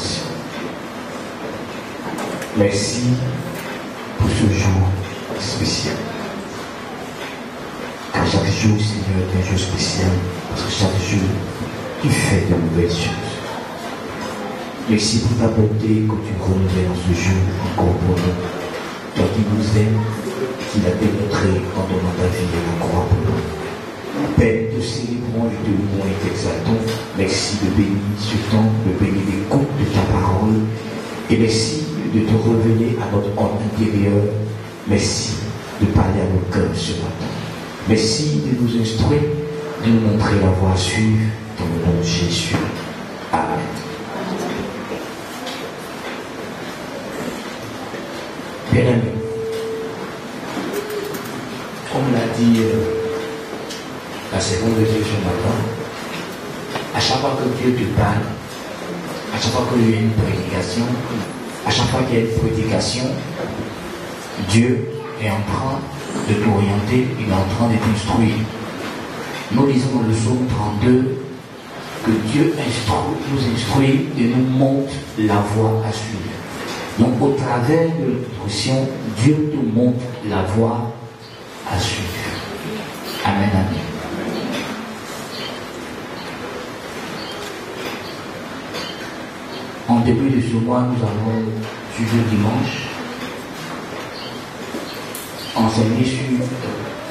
adoration. Merci pour ce jour spécial. Car chaque jour, Seigneur, est un jour spécial. Parce que chaque jour, tu fais de nouvelles choses. Merci pour ta bonté que tu renouvelles en ce jour encore pour nous. Toi qui nous aimes, qui l'as démontré en donnant ta vie et la croix pour nous. Père, te célébrons et te louons et t'exaltons. Merci de bénir ce temps, de bénir l'écoute de ta parole. Et merci de te révéler à notre homme intérieur. Merci de parler à nos cœurs ce matin. Merci de nous instruire, de nous montrer la voie à suivre dans le nom de Jésus. Amen. Bien aimé, comme l'a dit la seconde de Dieu ce matin, à chaque fois que Dieu te parle, à chaque fois qu'il y a une prédication, à chaque fois qu'il y a une prédication, Dieu est en train de t'orienter, il est en train de t'instruire. Nous lisons dans le psaume 32 que Dieu nous instruit et nous montre la voie à suivre. Donc au travers de l'instruction, Dieu te montre la voie à suivre. Amen, amen. En début de ce mois, nous allons, sur le dimanche, enseigner sur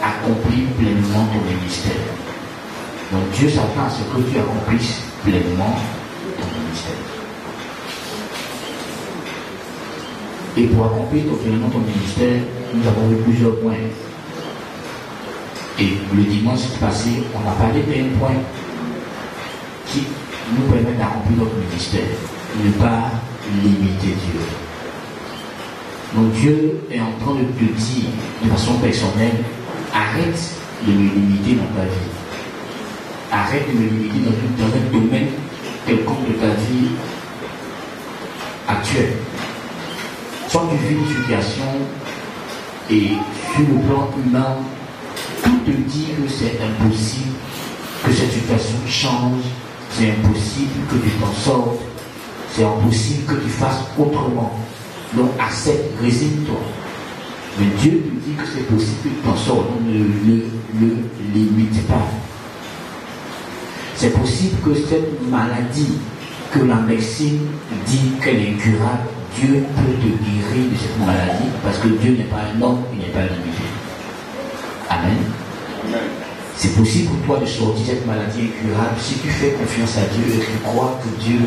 accomplir pleinement ton ministère. Donc Dieu s'attend à ce que tu accomplisses pleinement ton ministère. Et pour accomplir pleinement ton ministère, nous avons eu plusieurs points. Et le dimanche passé, on a parlé d'un point qui nous permet d'accomplir notre ministère. Ne pas limiter Dieu. Donc Dieu est en train de te dire de façon personnelle, arrête de me limiter dans ta vie. Arrête de me limiter dans un domaine quelconque de ta vie actuelle. Soit tu vis une situation et sur le plan humain, tout te dit que c'est impossible que cette situation change, c'est impossible que tu t'en sortes, c'est impossible que tu fasses autrement. Donc accepte, résigne-toi. Mais Dieu te dit que c'est possible que tu t'en sortes, donc ne le limite pas. C'est possible que cette maladie, que la médecine dit qu'elle est incurable, Dieu peut te guérir de cette maladie parce que Dieu n'est pas un homme, il n'est pas limité. Amen. C'est possible pour toi de sortir de cette maladie incurable si tu fais confiance à Dieu et que tu crois que Dieu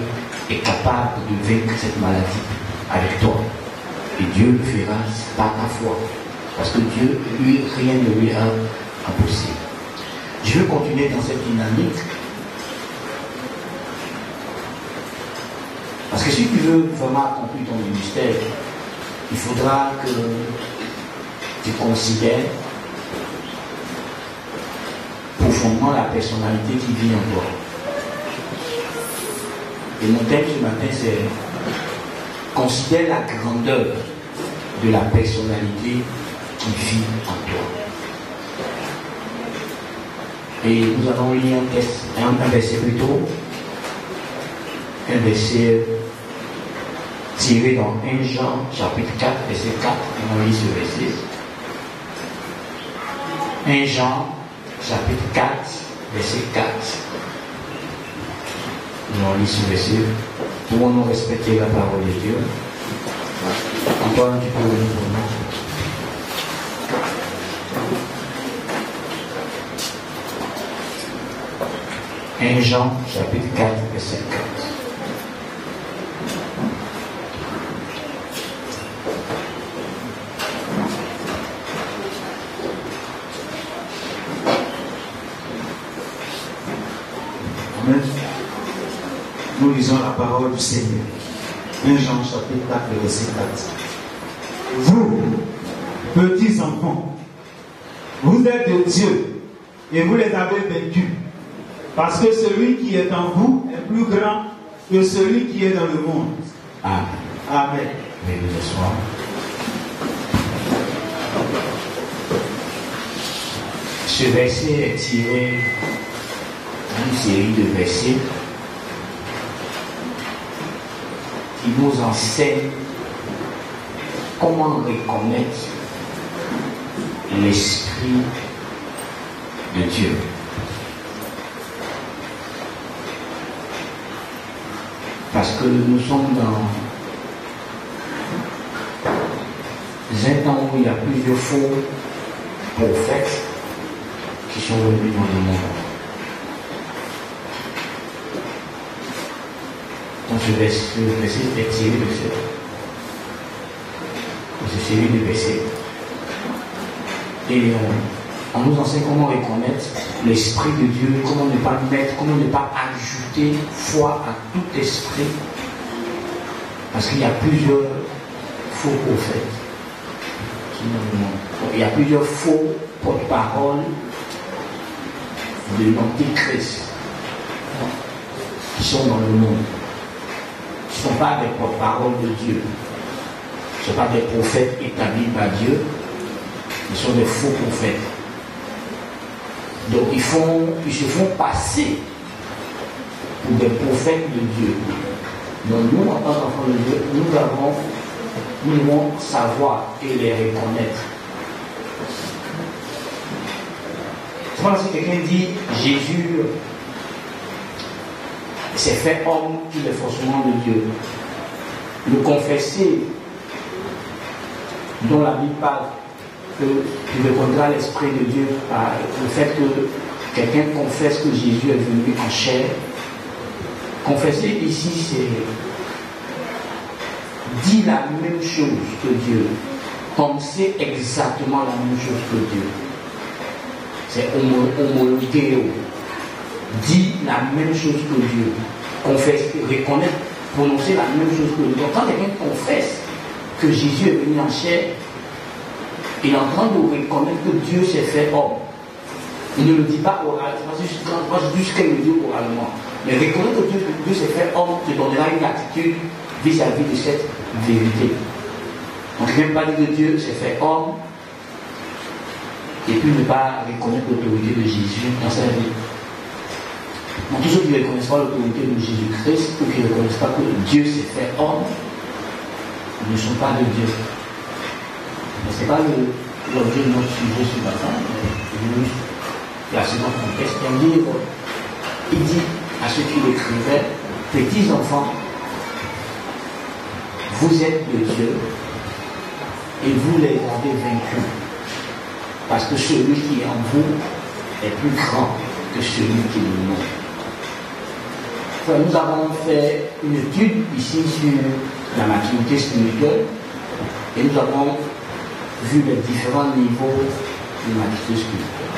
est capable de vaincre cette maladie avec toi. Et Dieu le fera par ta foi. Parce que Dieu, lui, rien ne lui est impossible. Je veux continuer dans cette dynamique. Parce que si tu veux vraiment accomplir ton ministère, il faudra que tu considères profondément la personnalité qui vit en toi. Et mon thème ce matin, c'est considère la grandeur de la personnalité qui vit en toi. Et nous allons lire un verset plutôt, un verset tiré dans 1 Jean, chapitre 4, verset 4, et on lit ce verset. 1 Jean, chapitre 4, verset 4. Et on lit ce verset. Pouvons-nous respecter la parole de Dieu? Antoine, tu peux lire pour nous. 1 Jean, chapitre 4, verset 4. Nous lisons la parole du Seigneur. 1 Jean chapitre 4, verset 4. Vous, petits enfants, vous êtes de Dieu et vous les avez vaincus. Parce que celui qui est en vous est plus grand que celui qui est dans le monde. Amen. Amen. Veuillez vous asseoir. Ce verset est tiré d'une série de versets qui nous enseigne comment reconnaître l'Esprit de Dieu. Parce que nous sommes dans un temps où il y a plusieurs faux prophètes qui sont venus dans le monde. Donc ce verset est tiré de cette série de versets. Et on nous enseigne comment reconnaître l'Esprit de Dieu, comment ne pas mettre, comment ne pas ajouter foi à tout esprit. Parce qu'il y a plusieurs faux prophètes qui sont dans le monde. Il y a plusieurs faux porte-parole de l'Antéchrist qui sont dans le monde. Qui ne sont pas des porte-parole de Dieu. Ce ne sont pas des prophètes établis par Dieu. Ils sont des faux prophètes. Donc ils se font passer pour des prophètes de Dieu. Donc nous, en tant qu'enfants de Dieu, nous devons savoir et les reconnaître. Souvent, si quelqu'un dit Jésus s'est fait homme, il est forcément de Dieu. Le confesser, dont la Bible parle, que tu reconnaîtras l'Esprit de Dieu par le fait que quelqu'un confesse que Jésus est venu en chair. Confesser ici, c'est dire la même chose que Dieu, penser exactement la même chose que Dieu. C'est homologuer, dire la même chose que Dieu, confesser, reconnaître, prononcer la même chose que Dieu. Donc quand quelqu'un confesse que Jésus est venu en chair, il est en train de reconnaître que Dieu s'est fait homme. Il ne le dit pas oralement, moi je dis ce qu'elle le dit oralement. Mais reconnaître que Dieu s'est fait homme te donnera une attitude vis-à-vis de cette vérité. Donc il ne même pas dire que Dieu s'est fait homme et puis ne pas reconnaître l'autorité de Jésus dans sa vie. Donc tous ceux qui ne reconnaissent pas l'autorité de Jésus-Christ ou qui ne reconnaissent pas que Dieu s'est fait homme ne sont pas de Dieu. Mais ce n'est pas l'objet de notre sujet ce matin, mais la seconde contexte. Il dit à ceux qui l'écrivaient, petits enfants, vous êtes de Dieu et vous les avez vaincus. Parce que celui qui est en vous est plus grand que celui qui est en nous. Nous avons fait une étude ici sur la maturité spirituelle et nous avons vu les différents niveaux de maturité spirituelle.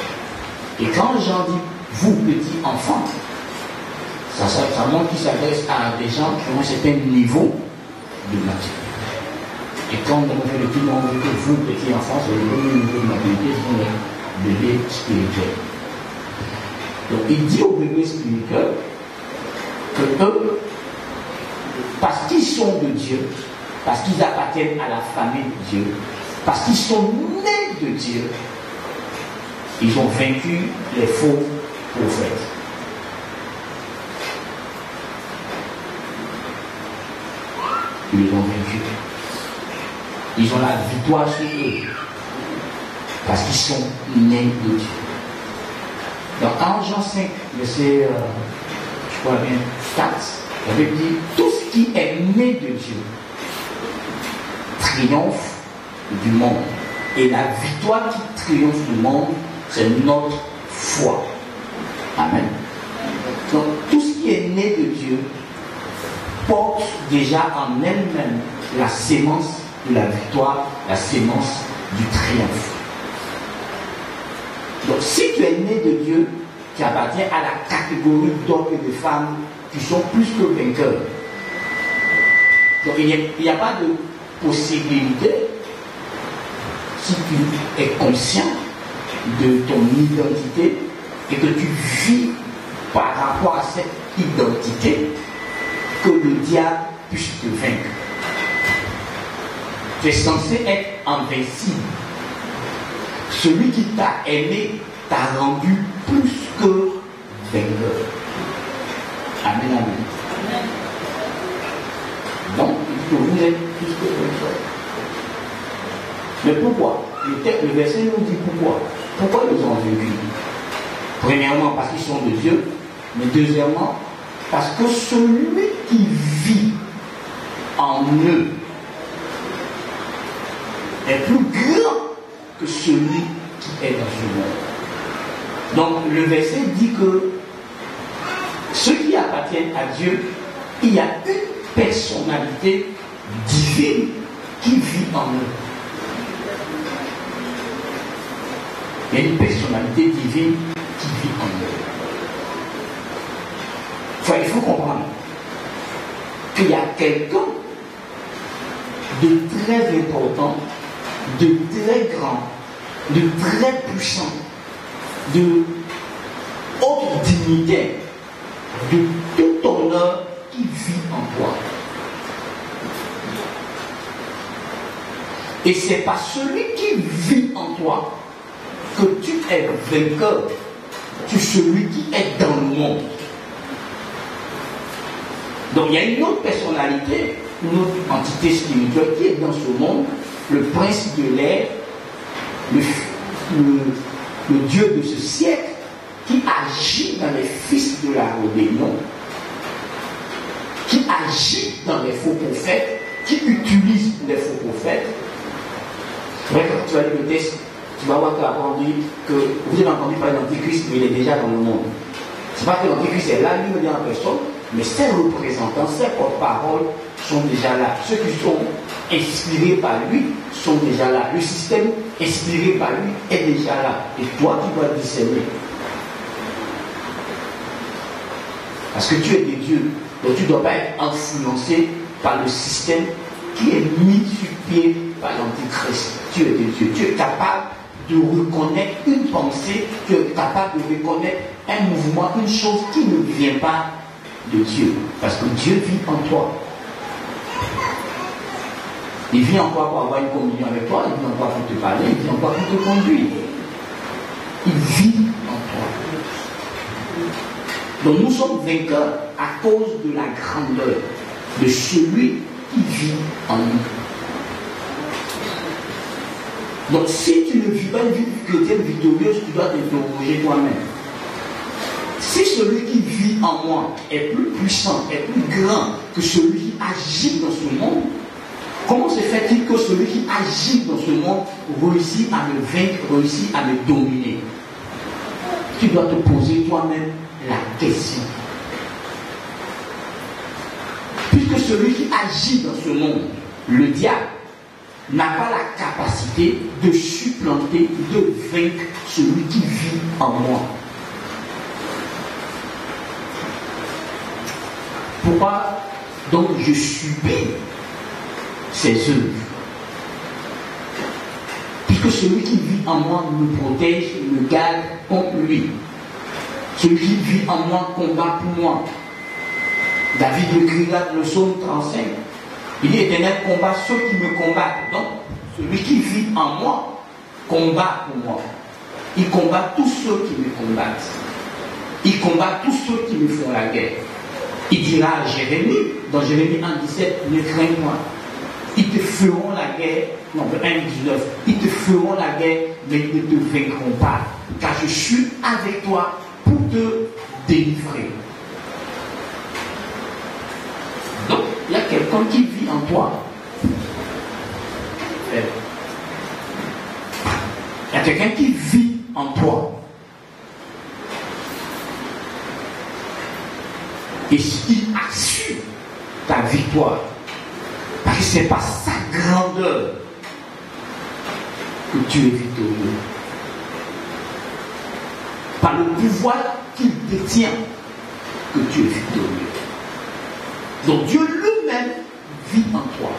Et quand Jean dit vous petits enfants, ça montre qu'il s'adresse à des gens qui ont un certain niveau de maturité. Et quand nous avons fait l'étude, on dit que vous petits enfants, c'est le premier niveau de maturité, ce sont les bébés spirituels. Donc il dit aux bébés spirituels que eux, parce qu'ils sont de Dieu, parce qu'ils appartiennent à la famille de Dieu, parce qu'ils sont nés de Dieu, ils ont vaincu les faux prophètes. Ils les ont vaincus. Ils ont la victoire sur eux. Parce qu'ils sont nés de Dieu. Dans 1 Jean 5, verset, je crois bien, 4, il avait dit, tout ce qui est né de Dieu triomphe du monde. Et la victoire qui triomphe du monde, c'est notre foi. Amen. Donc, tout ce qui est né de Dieu porte déjà en elle-même la sémence de la victoire, la sémence du triomphe. Donc, si tu es né de Dieu, tu appartiens à la catégorie d'hommes et de femmes qui sont plus que vainqueurs. Donc, il n'y a pas de possibilité, si tu es conscient de ton identité et que tu vis par rapport à cette identité, que le diable puisse te vaincre. Tu es censé être invincible. Celui qui t'a aimé t'a rendu plus que vainqueur. Amen, amen. Donc, êtes plus que vainqueurs. Mais pourquoi? Le verset nous dit pourquoi. Pourquoi ils ont vaincu? Premièrement, parce qu'ils sont de Dieu, mais deuxièmement, parce que celui qui vit en eux est plus grand que celui qui est dans ce monde. Donc le verset dit que ceux qui appartiennent à Dieu, il y a une personnalité divine qui vit en eux. Il y a une personnalité divine qui vit en eux. Enfin, il faut comprendre qu'il y a quelqu'un de très important, de très grand, de très puissant, de haute dignité, de tout honneur qui vit en toi. Et c'est pas celui qui vit en toi que tu es vainqueur, tu es celui qui est dans le monde. Donc il y a une autre personnalité, une autre entité spirituelle qui est dans ce monde, le prince de l'air, le Dieu de ce siècle, qui agit dans les fils de la rébellion, qui agit dans les faux prophètes, qui utilise les faux prophètes. C'est vrai que quand tu vas lire le texte, tu vas voir que vous avez entendu parler d'Antichrist, mais il est déjà dans le monde. C'est pas que l'Antichrist est là, lui, en personne, mais ses représentants, ses porte-paroles sont déjà là. Ceux qui sont inspirés par lui sont déjà là. Le système inspiré par lui est déjà là. Et toi, tu dois discerner. Parce que tu es des dieux. Donc tu ne dois pas être influencé par le système qui est mis sur pied par l'Antichrist. Tu es des dieux. Tu es capable de reconnaître une pensée, tu es capable de reconnaître un mouvement, une chose qui ne vient pas de Dieu. Parce que Dieu vit en toi. Il vit en toi pour avoir une communion avec toi, il vit en toi pour te parler, il vit en toi pour te conduire. Il vit en toi. Donc nous sommes vainqueurs à cause de la grandeur de celui qui vit en nous. Donc si tu ne vis pas une vie chrétienne victorieuse, tu dois t'interroger toi-même. Si celui qui vit en moi est plus puissant, est plus grand que celui qui agit dans ce monde, comment se fait-il que celui qui agit dans ce monde réussit à me vaincre, réussit à me dominer? Tu dois te poser toi-même la question. Puisque celui qui agit dans ce monde, le diable, n'a pas la capacité de supplanter, de vaincre celui qui vit en moi. Pourquoi donc je subis ses œuvres? Puisque celui qui vit en moi me protège, me garde contre lui. Celui qui vit en moi combat pour moi. David écrit là dans le psaume 35. Il dit éternel combat ceux qui me combattent. Donc, celui qui vit en moi combat pour moi. Il combat tous ceux qui me combattent. Il combat tous ceux qui me font la guerre. Il dira à Jérémie, dans Jérémie 1,17, ne crains point. Ils te feront la guerre, non, 1,19, ils te feront la guerre, mais ils ne te vaincront pas. Car je suis avec toi pour te délivrer. Donc, il y a quelqu'un qui vit en toi. Il y a quelqu'un qui vit en toi. Et il assure ta victoire. Parce que ce n'est pas sa grandeur que tu es victorieux. Par le pouvoir qu'il détient que tu es victorieux. Donc Dieu lui-même vit en toi.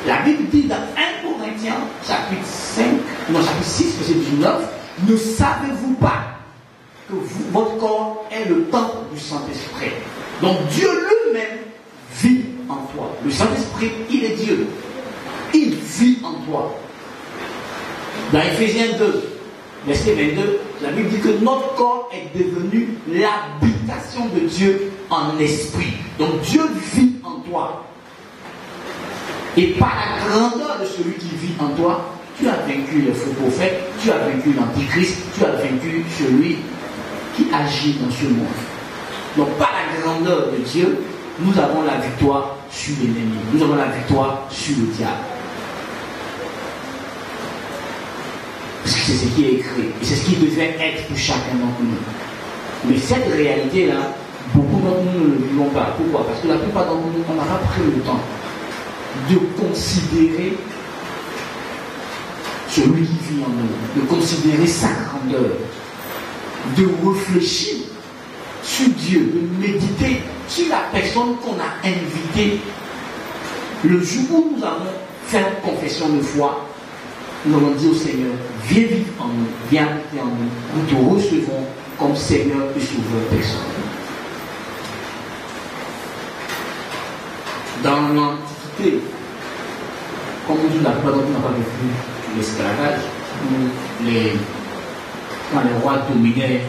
La Bible dit dans 1 Corinthiens, chapitre 6, verset 19, ne savez-vous pas que votre corps est le temple du Saint-Esprit? Donc Dieu lui-même vit en toi. Le Saint-Esprit, il est Dieu. Il vit en toi. Dans Ephésiens 2, verset 22, la Bible dit que notre corps est devenu l'habitation de Dieu en esprit. Donc Dieu vit en toi. Et par la grandeur de celui qui vit en toi, tu as vaincu les faux prophètes, tu as vaincu l'antichrist, tu as vaincu celui qui agit dans ce monde. Donc par la grandeur de Dieu, nous avons la victoire sur l'ennemi. Nous avons la victoire sur le diable. Parce que c'est ce qui est écrit. Et c'est ce qui devait être pour chacun d'entre nous. Mais cette réalité-là, beaucoup d'entre nous ne le vivons pas. Pourquoi? Parce que la plupart d'entre nous, on n'a pas pris le temps de considérer celui qui vit en nous, de considérer sa grandeur, de réfléchir sur Dieu, de méditer sur la personne qu'on a invitée. Le jour où nous avons fait une confession de foi, nous avons dit au Seigneur, viens vivre en nous, viens habiter en nous, nous te recevons comme Seigneur et Sauveur personnel. Dans l'Antiquité, comme nous dit la plupart d'entre nous n'ont pas vécu l'esclavage, quand les rois dominaient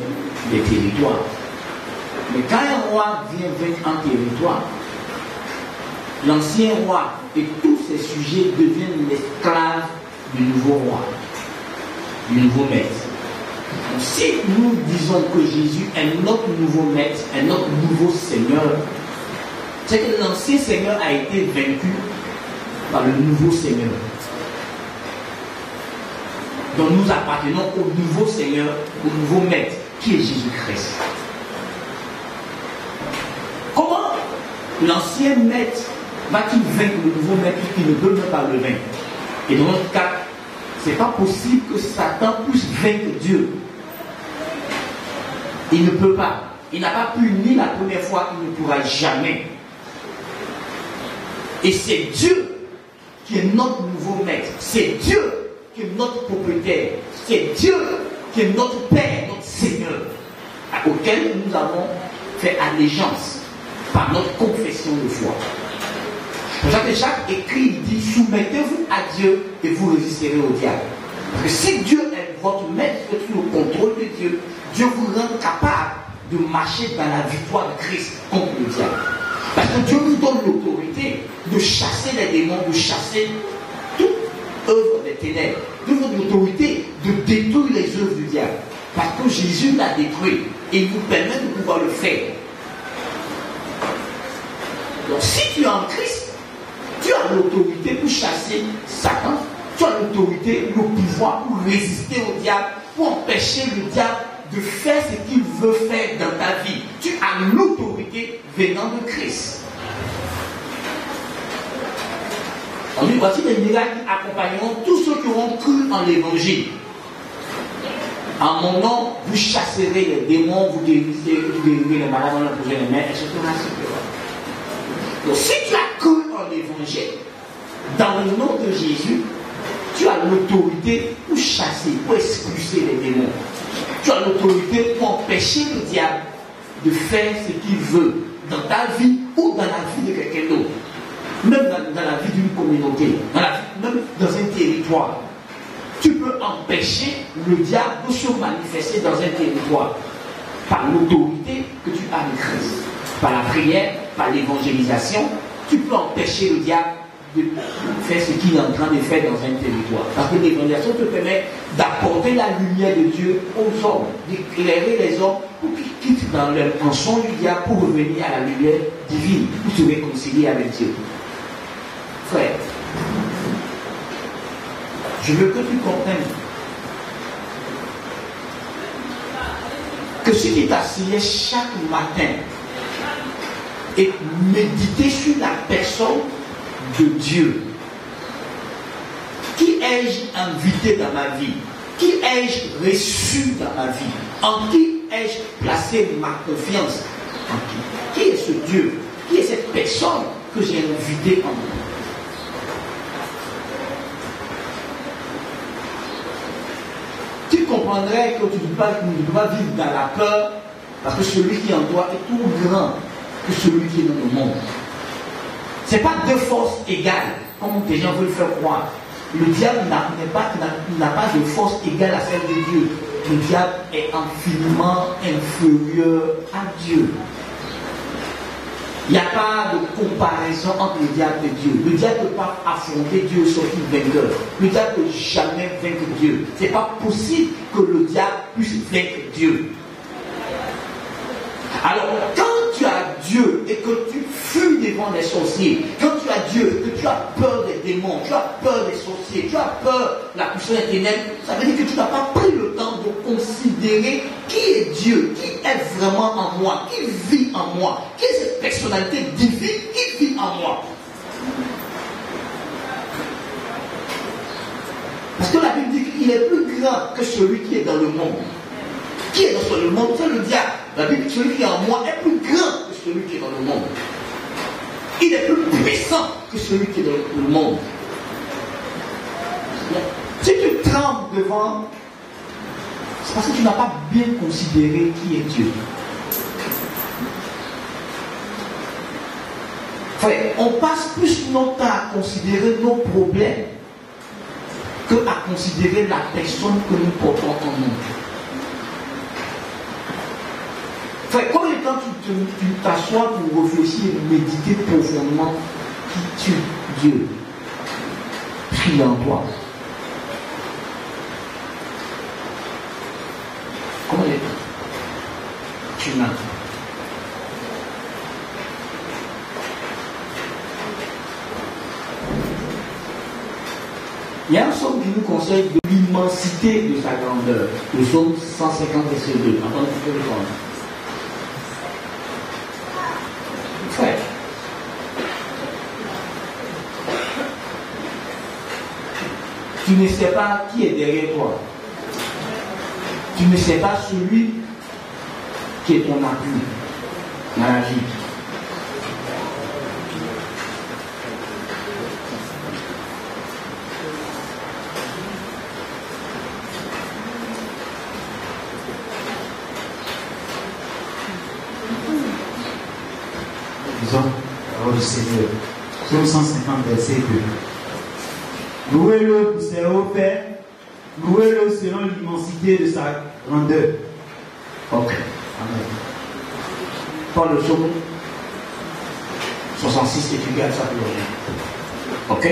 des territoires. Mais quand un roi vient vaincre un territoire, l'ancien roi et tous ses sujets deviennent l'esclave du nouveau roi, du nouveau maître. Donc, si nous disons que Jésus est notre nouveau maître, est notre nouveau Seigneur, c'est que l'ancien Seigneur a été vaincu par le nouveau Seigneur. Donc nous appartenons au nouveau Seigneur, au nouveau maître, qui est Jésus-Christ. Comment l'ancien maître va-t-il vaincre le nouveau maître qui ne peut même pas le vaincre? Et dans notre cas, ce n'est pas possible que Satan puisse vaincre Dieu. Il ne peut pas. Il n'a pas pu ni la première fois, il ne pourra jamais. Et c'est Dieu qui est notre nouveau maître. C'est Dieu qui est notre propriétaire. C'est Dieu qui est notre Père, notre Seigneur, auquel nous avons fait allégeance par notre confession de foi. C'est pour ça que Jacques écrit, il dit, soumettez-vous à Dieu et vous résisterez au diable. Parce que si Dieu est votre maître, sous le contrôle de Dieu, Dieu vous rend capable de marcher dans la victoire de Christ contre le diable. Parce que Dieu nous donne l'autorité de chasser les démons, de chasser toute œuvre des ténèbres. Dieu nous donne l'autorité de détruire les œuvres du diable. Parce que Jésus l'a détruit et il nous permet de pouvoir le faire. Donc si tu es en Christ, tu as l'autorité pour chasser Satan, tu as l'autorité, le pouvoir pour résister au diable, pour empêcher le diable de faire ce qu'il veut faire dans ta vie. Tu as l'autorité venant de Christ. On dit voici les miracles qui accompagneront tous ceux qui auront cru en l'évangile. En mon nom, vous chasserez les démons, vous guérirez les malades, vous leur poserez les mains, etc. Donc si tu as cru en l'évangile, dans le nom de Jésus, tu as l'autorité pour chasser, pour expulser les démons. Tu as l'autorité pour empêcher le diable de faire ce qu'il veut dans ta vie ou dans la vie de quelqu'un d'autre. Même dans la vie d'une communauté, même dans un territoire. Tu peux empêcher le diable de se manifester dans un territoire par l'autorité que tu as de Christ. Par la prière, par l'évangélisation, tu peux empêcher le diable de faire ce qu'il est en train de faire dans un territoire. Parce que l'évangélisation te permet d'apporter la lumière de Dieu aux hommes, d'éclairer les hommes pour qu'ils quittent dans leur mensonge du diable pour revenir à la lumière divine, pour se réconcilier avec Dieu. Frère, je veux que tu comprennes que si tu t'asseyais chaque matin et méditer sur la personne de Dieu, qui ai-je invité dans ma vie? Qui ai-je reçu dans ma vie? En qui ai-je placé ma confiance? En qui? Qui est ce Dieu? Qui est cette personne que j'ai invitée en moi? Tu comprendrais que tu ne peux pas vivre dans la peur, parce que celui qui est en toi est tout grand que celui qui est dans le monde. Ce n'est pas deux forces égales, comme des gens veulent faire croire. Le diable n'a pas de force égale à celle de Dieu. Le diable est infiniment inférieur à Dieu. Il n'y a pas de comparaison entre le diable et Dieu. Le diable ne peut pas affronter Dieu et sortir vainqueur. Le diable ne peut jamais vaincre Dieu. Ce n'est pas possible que le diable puisse vaincre Dieu. Alors, quand tu as Dieu et que tu fuis devant les sorciers, quand tu as Dieu et que tu as peur des démons, tu as peur des sorciers, tu as peur de la puissance des ténèbres, ça veut dire que tu n'as pas pris le temps de considérer qui est Dieu, qui est vraiment en moi, qui vit en moi, qui est cette personnalité divine qui vit en moi. Parce que la Bible dit qu'il est plus grand que celui qui est dans le monde. Qui est dans le monde? C'est le diable. La Bible dit que celui qui est en moi est plus grand que celui qui est dans le monde. Il est plus puissant que celui qui est dans le monde. Si tu trembles devant, c'est parce que tu n'as pas bien considéré qui est Dieu. Frère, on passe plus notre temps à considérer nos problèmes que à considérer la personne que nous portons en nous. Frère, combien de temps tu t'assois pour réfléchir et méditer profondément qui tu es Dieu, qui est en toi? Combien de temps tu n'as? Il y a un psaume qui nous conseille de l'immensité de sa grandeur. Le psaume 150 verset 2. Attendez, je peux le prendre. Frère, tu ne sais pas qui est derrière toi. Tu ne sais pas celui qui est ton appui dans la vie. Disons, parole du Seigneur. Psaume 150, verset 2. Louez-le pour ses hauts faits, louez-le selon l'immensité de sa grandeur. Ok. Amen. Prends le psaume 66 et tu gardes ça pour le. Ok.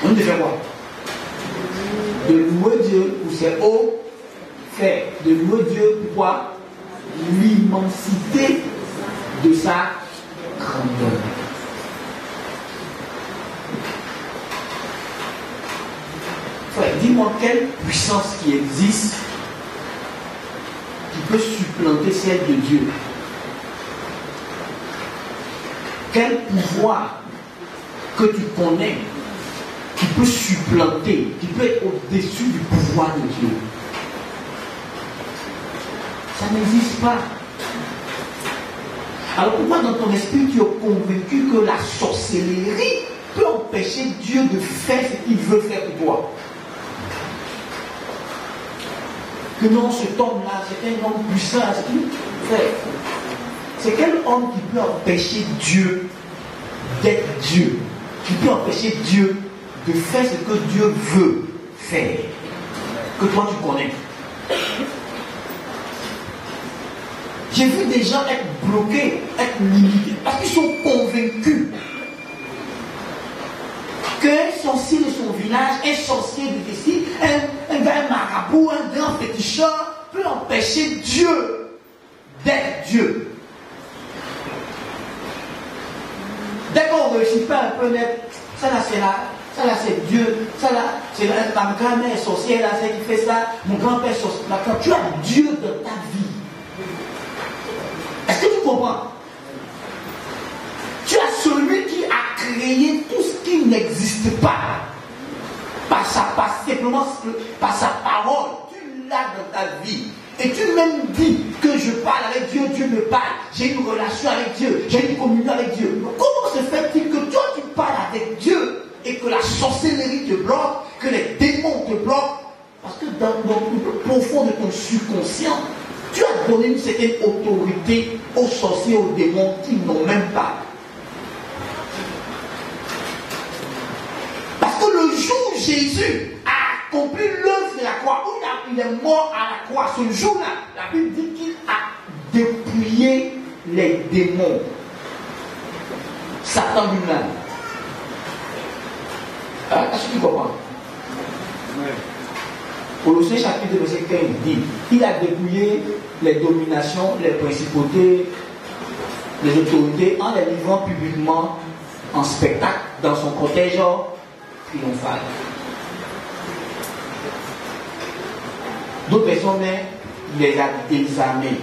On devait voir. De louer Dieu pour ses hauts faits. De louer Dieu pour quoi? L'immensité de sa grandeur. Frère, dis-moi quelle puissance qui existe qui peut supplanter celle de Dieu. Quel pouvoir que tu connais qui peut supplanter, qui peut être au-dessus du pouvoir de Dieu. Ça n'existe pas. Alors pourquoi dans ton esprit tu es convaincu que la sorcellerie peut empêcher Dieu de faire ce qu'il veut faire pour toi? Que non, cet homme-là, c'est un homme puissant. C'est quel homme qui peut empêcher Dieu d'être Dieu? Qui peut empêcher Dieu de faire ce que Dieu veut faire? Que toi tu connais. J'ai vu des gens être bloqués, être limités, parce qu'ils sont convaincus qu'un sorcier de son village, un sorcier de ici, un marabout, un grand féticheur peut empêcher Dieu d'être Dieu. Dès qu'on ne réussit pas un peu net, ça là c'est là, ça là c'est Dieu, ça là c'est ma grand-mère est sorcière, là c'est qui fait ça, mon grand-père est sorcier. Quand tu as Dieu dans ta vie, est-ce que tu comprends? Tu as celui qui a créé tout ce qui n'existe pas. Simplement par sa parole. Tu l'as dans ta vie. Et tu même dis que je parle avec Dieu, Dieu me parle. J'ai une relation avec Dieu, j'ai une communion avec Dieu. Comment se fait-il que toi tu parles avec Dieu et que la sorcellerie te bloque, que les démons te bloquent? Parce que dans le plus profond de ton subconscient, tu as donné une certaine autorité aux sorciers, aux démons qui n'ont même pas. Parce que le jour où Jésus a accompli l'œuvre de la croix, où il est mort à la croix, ce jour-là, la Bible dit qu'il a dépouillé les démons. Satan lui-même. Est-ce que tu comprends? Colossiens chapitre 2, verset 15 dit, il a dépouillé les dominations, les principautés, les autorités en les livrant publiquement en spectacle dans son cortège triomphal. D'autres personnes, il les a désarmés.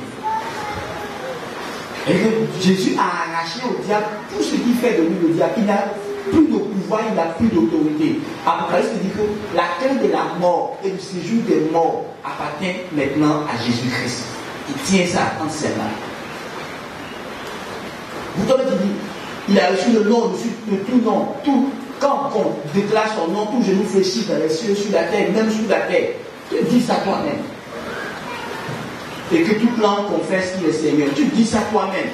Et Jésus a arraché au diable tout ce qui fait de lui le diable. Il n'a plus de pouvoir, il n'a plus d'autorité. Apocalypse dit que la clé de la mort et du séjour des morts appartient maintenant à Jésus-Christ. Il tient ça entre ses mains. Vous savez, il a reçu le nom au-dessus de tout nom. Quand on déclare son nom, tout genou fléchit dans les cieux, sur la terre, même sous la terre. Tu dis ça toi-même. Et que toute langue confesse qu'il est Seigneur. Tu dis ça toi-même.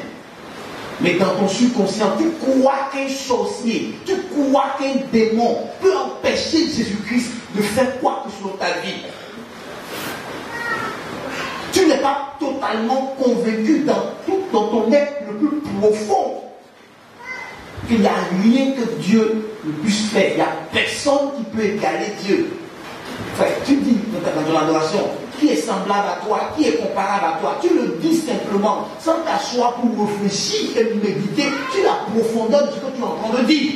Mais dans ton subconscient, tu crois qu'un sorcier, tu crois qu'un démon peut empêcher Jésus-Christ de faire quoi que ce soit dans ta vie. Tu n'es pas totalement convaincu dans ton être le plus profond qu'il n'y a rien que Dieu ne puisse faire. Il n'y a personne qui peut égaler Dieu. Enfin, tu dis dans ton adoration, qui est semblable à toi, qui est comparable à toi, tu le dis simplement, sans t'asseoir pour réfléchir et méditer sur la profondeur de ce que tu es en train de dire.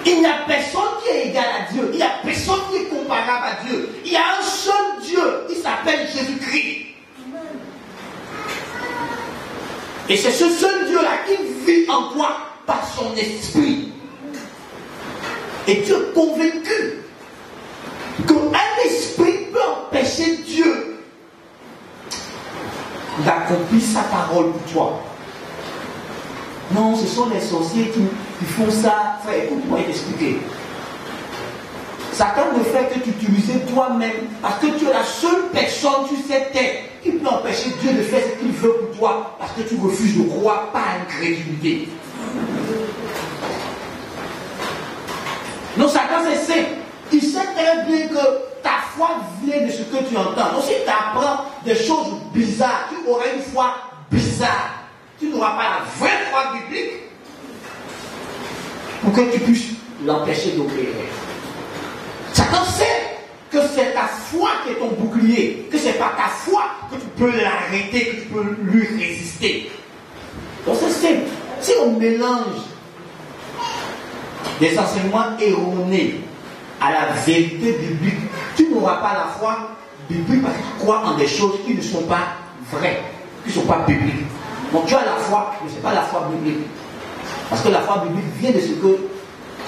Il n'y a personne qui est égal à Dieu, il n'y a personne qui est comparable à Dieu. Il y a un seul Dieu, il s'appelle Jésus-Christ. Et c'est ce seul Dieu-là qui vit en toi par son esprit. Et tu es convaincu qu'un esprit peut empêcher Dieu d'accomplir sa parole pour toi. Non, ce sont les sorciers qui font ça. Frère, écoute-moi t'expliquer. Satan ne fait que t'utiliser toi-même parce que tu es la seule personne sur cette terre qui peut empêcher Dieu de faire ce qu'il veut pour toi parce que tu refuses de croire par incrédulité. Non, Satan c'est simple. Il sait très bien que ta foi vient de ce que tu entends. Donc si tu apprends des choses bizarres, tu auras une foi bizarre. Tu n'auras pas la vraie foi biblique pour que tu puisses l'empêcher d'opérer. Satan sait que c'est ta foi qui est ton bouclier, que c'est par ta foi que tu peux l'arrêter, que tu peux lui résister. Donc c'est simple. Si on mélange des enseignements erronés à la vérité biblique, tu n'auras pas la foi biblique parce que tu crois en des choses qui ne sont pas vraies, qui ne sont pas bibliques. Donc tu as la foi, mais ce n'est pas la foi biblique. Parce que la foi biblique vient de ce que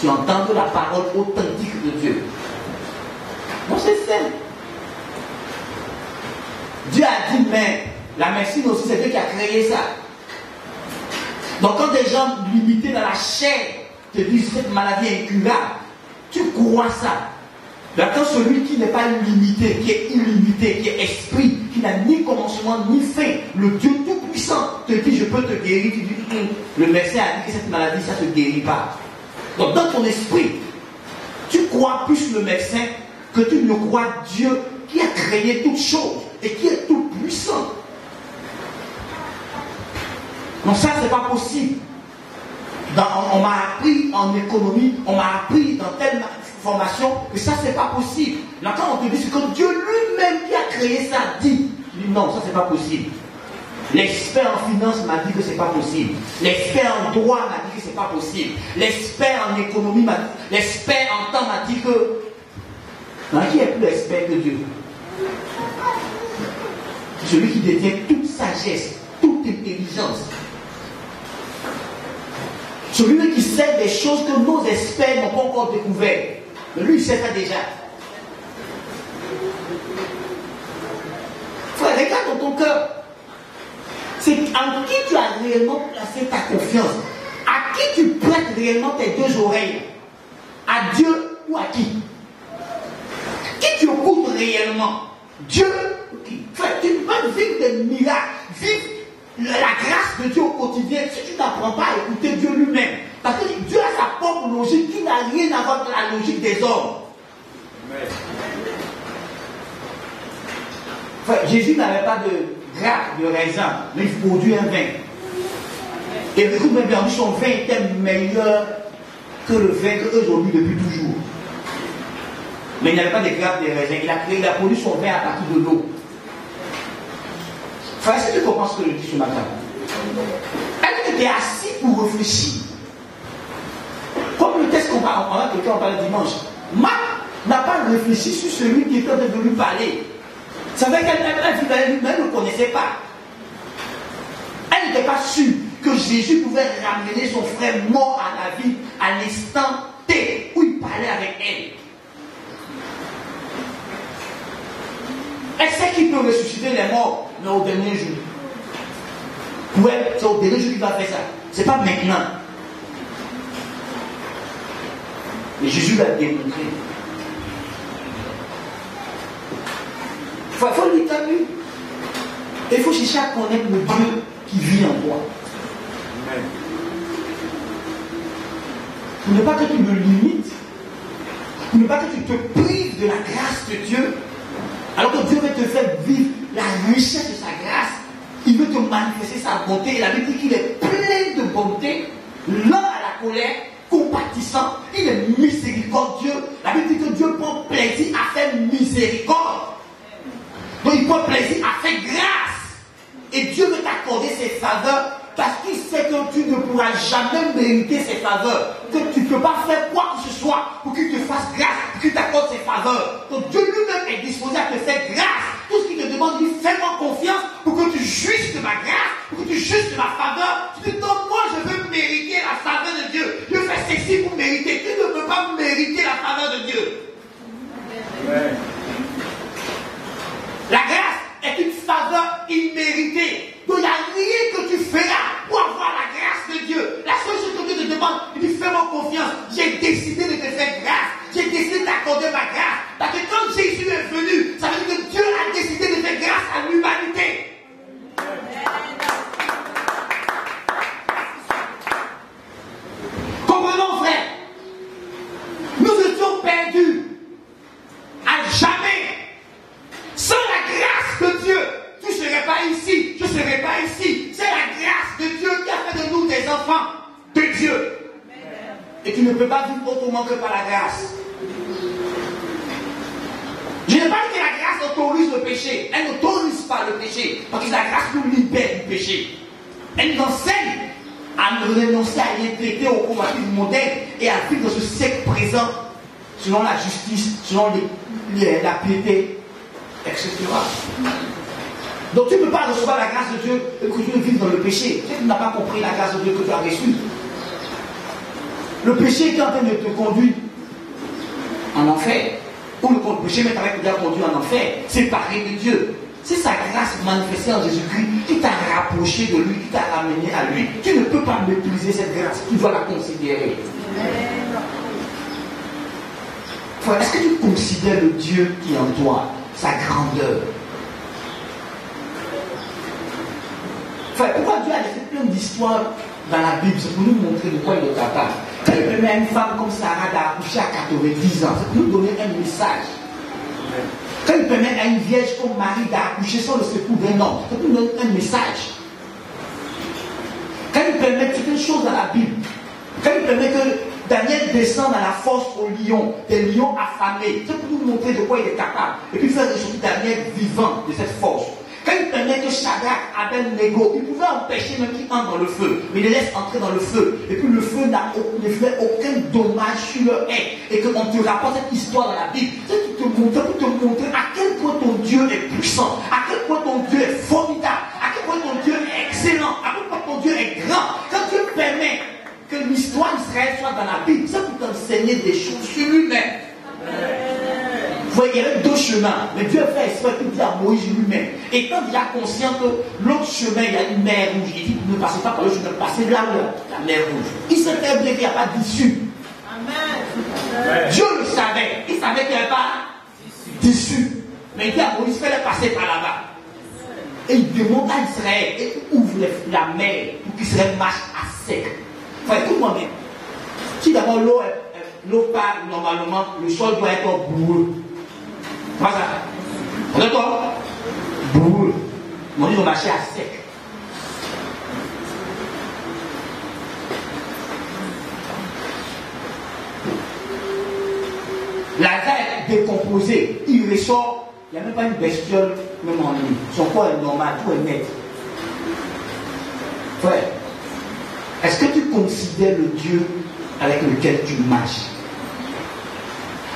tu entends de la parole authentique de Dieu. Donc c'est simple. Dieu a dit, mais la médecine aussi, c'est Dieu qui a créé ça. Donc quand des gens limités dans la chair te disent cette maladie est incurable, tu crois ça. Mais quand celui qui n'est pas limité, qui est illimité, qui est esprit, qui n'a ni commencement ni fin, le Dieu tout-puissant te dit je peux te guérir, tu dis le médecin a dit que cette maladie ça ne se guérit pas. Donc dans ton esprit, tu crois plus le médecin que tu ne crois Dieu qui a créé toutes choses et qui est tout-puissant. Donc ça c'est pas possible. On m'a appris en économie, on m'a appris dans telle formation que ça c'est pas possible. Là quand on te dit c'est que Dieu lui-même qui a créé ça dit, tu dis non, ça c'est pas possible. L'expert en finance m'a dit que c'est pas possible. L'expert en droit m'a dit que c'est pas possible. L'expert en économie m'a dit, l'expert en temps m'a dit que non, qui est plus expert que Dieu? Celui qui détient toute sagesse, toute intelligence. Celui qui sait des choses que nos experts n'ont pas encore découvertes. Mais lui, il sait ça déjà. Frère, regarde dans ton cœur. C'est en qui tu as réellement placé ta confiance. À qui tu prêtes réellement tes deux oreilles? À Dieu ou à qui? Qui tu écoutes réellement? Dieu ou qui? Frère, tu peux vivre des miracles, vivre la grâce de Dieu au quotidien si tu n'apprends pas à écouter Dieu lui-même. Parce que Dieu a sa propre logique qui n'a rien à voir avec la logique des hommes. Enfin, Jésus n'avait pas de grappe de raisin, mais il produit un vin. Et écoute bien, son vin était meilleur que le vin qu'eux ont eu depuis toujours. Mais il n'avait pas de grappes de raisin. Il a produit son vin à partir de l'eau. Frère, est-ce que tu comprends ce que je dis ce matin? Elle était assis pour réfléchir. Comme le texte qu'on va parler dimanche. Marc n'a pas réfléchi sur celui qui était en train de lui parler. Ça veut dire qu'elle ne le connaissait pas. Elle n'était pas sûre que Jésus pouvait ramener son frère mort à la vie à l'instant T où il parlait avec elle. Elle sait qu'il peut ressusciter les morts, mais au dernier jour. Ouais, c'est au dernier jour qu'il va faire ça. C'est pas maintenant. Et Jésus l'a démontré. Il faut l'établir. Et il faut chercher à connaître le Dieu qui vit en toi. Amen. Pour ne pas que tu me limites, pour ne pas que tu te prives de la grâce de Dieu, alors que Dieu veut te faire vivre la richesse de sa grâce. Il veut te manifester sa bonté. Et la Bible dit qu'il est plein de bonté, lent à la colère, compatissant. Il est miséricordieux. La Bible dit que Dieu prend plaisir à faire miséricorde. Donc il prend plaisir à faire grâce. Et Dieu veut t'accorder ses faveurs parce qu'il sait que tu ne pourras jamais mériter ses faveurs. Que tu ne peux pas faire quoi que ce soit pour qu'il te fasse grâce, pour qu'il t'accorde ses faveurs. Donc Dieu lui-même est disposé à te faire grâce. Tout ce qu'il te demande, il dit fais-moi confiance pour que tu jouisses de ma grâce, pour que tu jouisses de ma faveur. Tu dis non, moi je veux mériter la faveur de Dieu. Je fais ceci pour mériter. Tu ne peux pas mériter la faveur de Dieu. Ouais. La grâce est une faveur imméritée. Donc il n'y a rien que tu feras pour avoir la grâce de Dieu. La seule chose que Dieu te demande, il dit fais-moi confiance. J'ai décidé de te faire grâce. J'ai décidé d'accorder ma grâce. Parce que quand Jésus est venu, ça veut dire que Dieu a décidé de faire grâce à l'humanité. Comprenons, frère. Nous étions perdus. À jamais. Sans la grâce de Dieu, tu ne serais pas ici, je ne serais pas ici. C'est la grâce de Dieu qui a fait de nous des enfants de Dieu. Et tu ne peux pas vivre autrement que par la grâce. Je n'ai pas dit que la grâce autorise le péché. Elle n'autorise pas le péché. Parce que la grâce nous libère du péché. Elle nous enseigne à nous renoncer à y traiter au combatif modèle et à vivre dans ce siècle présent selon la justice, selon la piété, etc. Donc tu ne peux pas recevoir la grâce de Dieu et continuer de vivre dans le péché. Tu n'as pas compris la grâce de Dieu que tu as reçue. Le péché qui est en train de te conduire en enfer, ou le péché qui est déjà conduit en enfer, séparé de Dieu. C'est sa grâce manifestée en Jésus-Christ qui t'a rapproché de lui, qui t'a ramené à lui. Tu ne peux pas mépriser cette grâce, tu dois la considérer. Frère, est-ce que tu considères le Dieu qui est en toi, sa grandeur? Frère, pourquoi Dieu a laissé plein d'histoires dans la Bible? C'est pour nous montrer de quoi il est capable. Quand il permet à une femme comme Sarah d'accoucher à 90 ans, c'est pour nous donner un message. Quand il permet à une vierge comme Marie d'accoucher sans le secours d'un homme, c'est pour nous donner un message. Quand il permet certaines choses dans la Bible, quand il permet que Daniel descend dans la force aux lions, des lions affamés, c'est pour nous montrer de quoi il est capable. Et puis faire ressortir Daniel vivant de cette force. Quand il permet que Shadrach, Abednego, il pouvait empêcher même qu'il entre dans le feu, mais il les laisse entrer dans le feu. Et puis le feu ne fait aucun dommage sur leur haie. Et qu'on te rapporte cette histoire dans la Bible. C'est pour te montrer à quel point ton Dieu est puissant, à quel point ton Dieu est formidable, à quel point ton Dieu est excellent, à quel point ton Dieu est grand. Quand Dieu permet que l'histoire d'Israël soit dans la Bible, c'est pour t'enseigner des choses sur lui-même. Vous voyez, il y avait deux chemins, mais Dieu a fait exprès pour dire à Moïse lui-même. Et quand il a conscient que l'autre chemin, il y a une mer rouge, il dit ne passez pas par le chemin, passez là où la mer rouge. Il s'était bien qu'il n'y a pas d'issue. Dieu le savait, il savait qu'il n'y avait pas d'issue. Mais il dit à Moïse, fais-le passer par là-bas. Et il demande à Israël, et ouvre la mer pour qu'Israël marche à sec. Enfin, écoute-moi bien. Si d'abord l'eau part normalement, le sol doit être boueux. Voilà. D'accord? Boueux. On dit on marchait à sec. décomposé. Il ressort, il n'y a même pas une bestiole, même en lui. Son corps est normal, tout est net. Frère, est-ce que tu considères le Dieu avec lequel tu marches?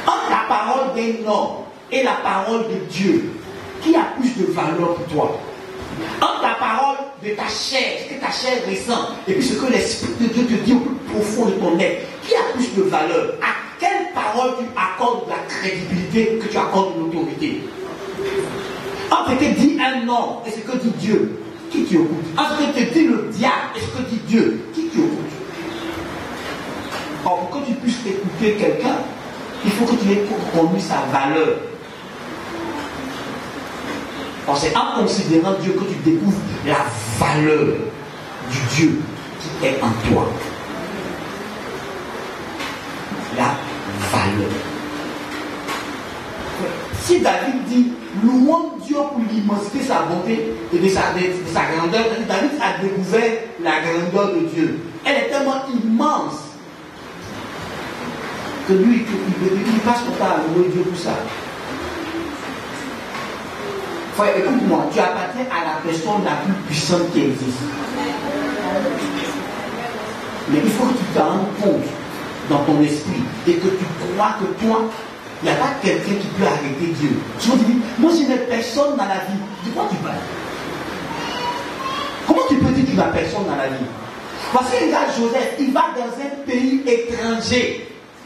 Entre la parole d'un homme et la parole de Dieu, qui a plus de valeur pour toi? Entre la parole de ta chair, ce que ta chair ressent, et puis ce que l'Esprit de Dieu te dit au plus profond de ton être, qui a plus de valeur? À quelle parole tu accordes la crédibilité, que tu accordes l'autorité? Entre ce que dit un homme et ce que dit Dieu, qui tu écoutes? Entre ce que dit le diable et ce que dit Dieu, qui tu écoutes? Or, pour que tu puisses écouter quelqu'un, il faut que tu aies reconnu sa valeur. Or, c'est en considérant Dieu que tu découvres la valeur du Dieu qui est en toi. La valeur. Si David dit, louons Dieu pour l'immensité de sa bonté et de sa grandeur, David a découvert la grandeur de Dieu. Elle est tellement immense que lui, il passe son temps à louer Dieu pour ça. Frère, écoute-moi, tu appartiens à la personne la plus puissante qui existe. Mais il faut que tu te rendes compte dans ton esprit et que tu crois que toi, il n'y a pas quelqu'un qui peut arrêter Dieu. Tu vas te dire, moi je n'ai personne dans la vie. De quoi tu parles? Comment tu peux dire que tu n'as personne dans la vie? Parce que regarde Joseph, il va dans un pays étranger.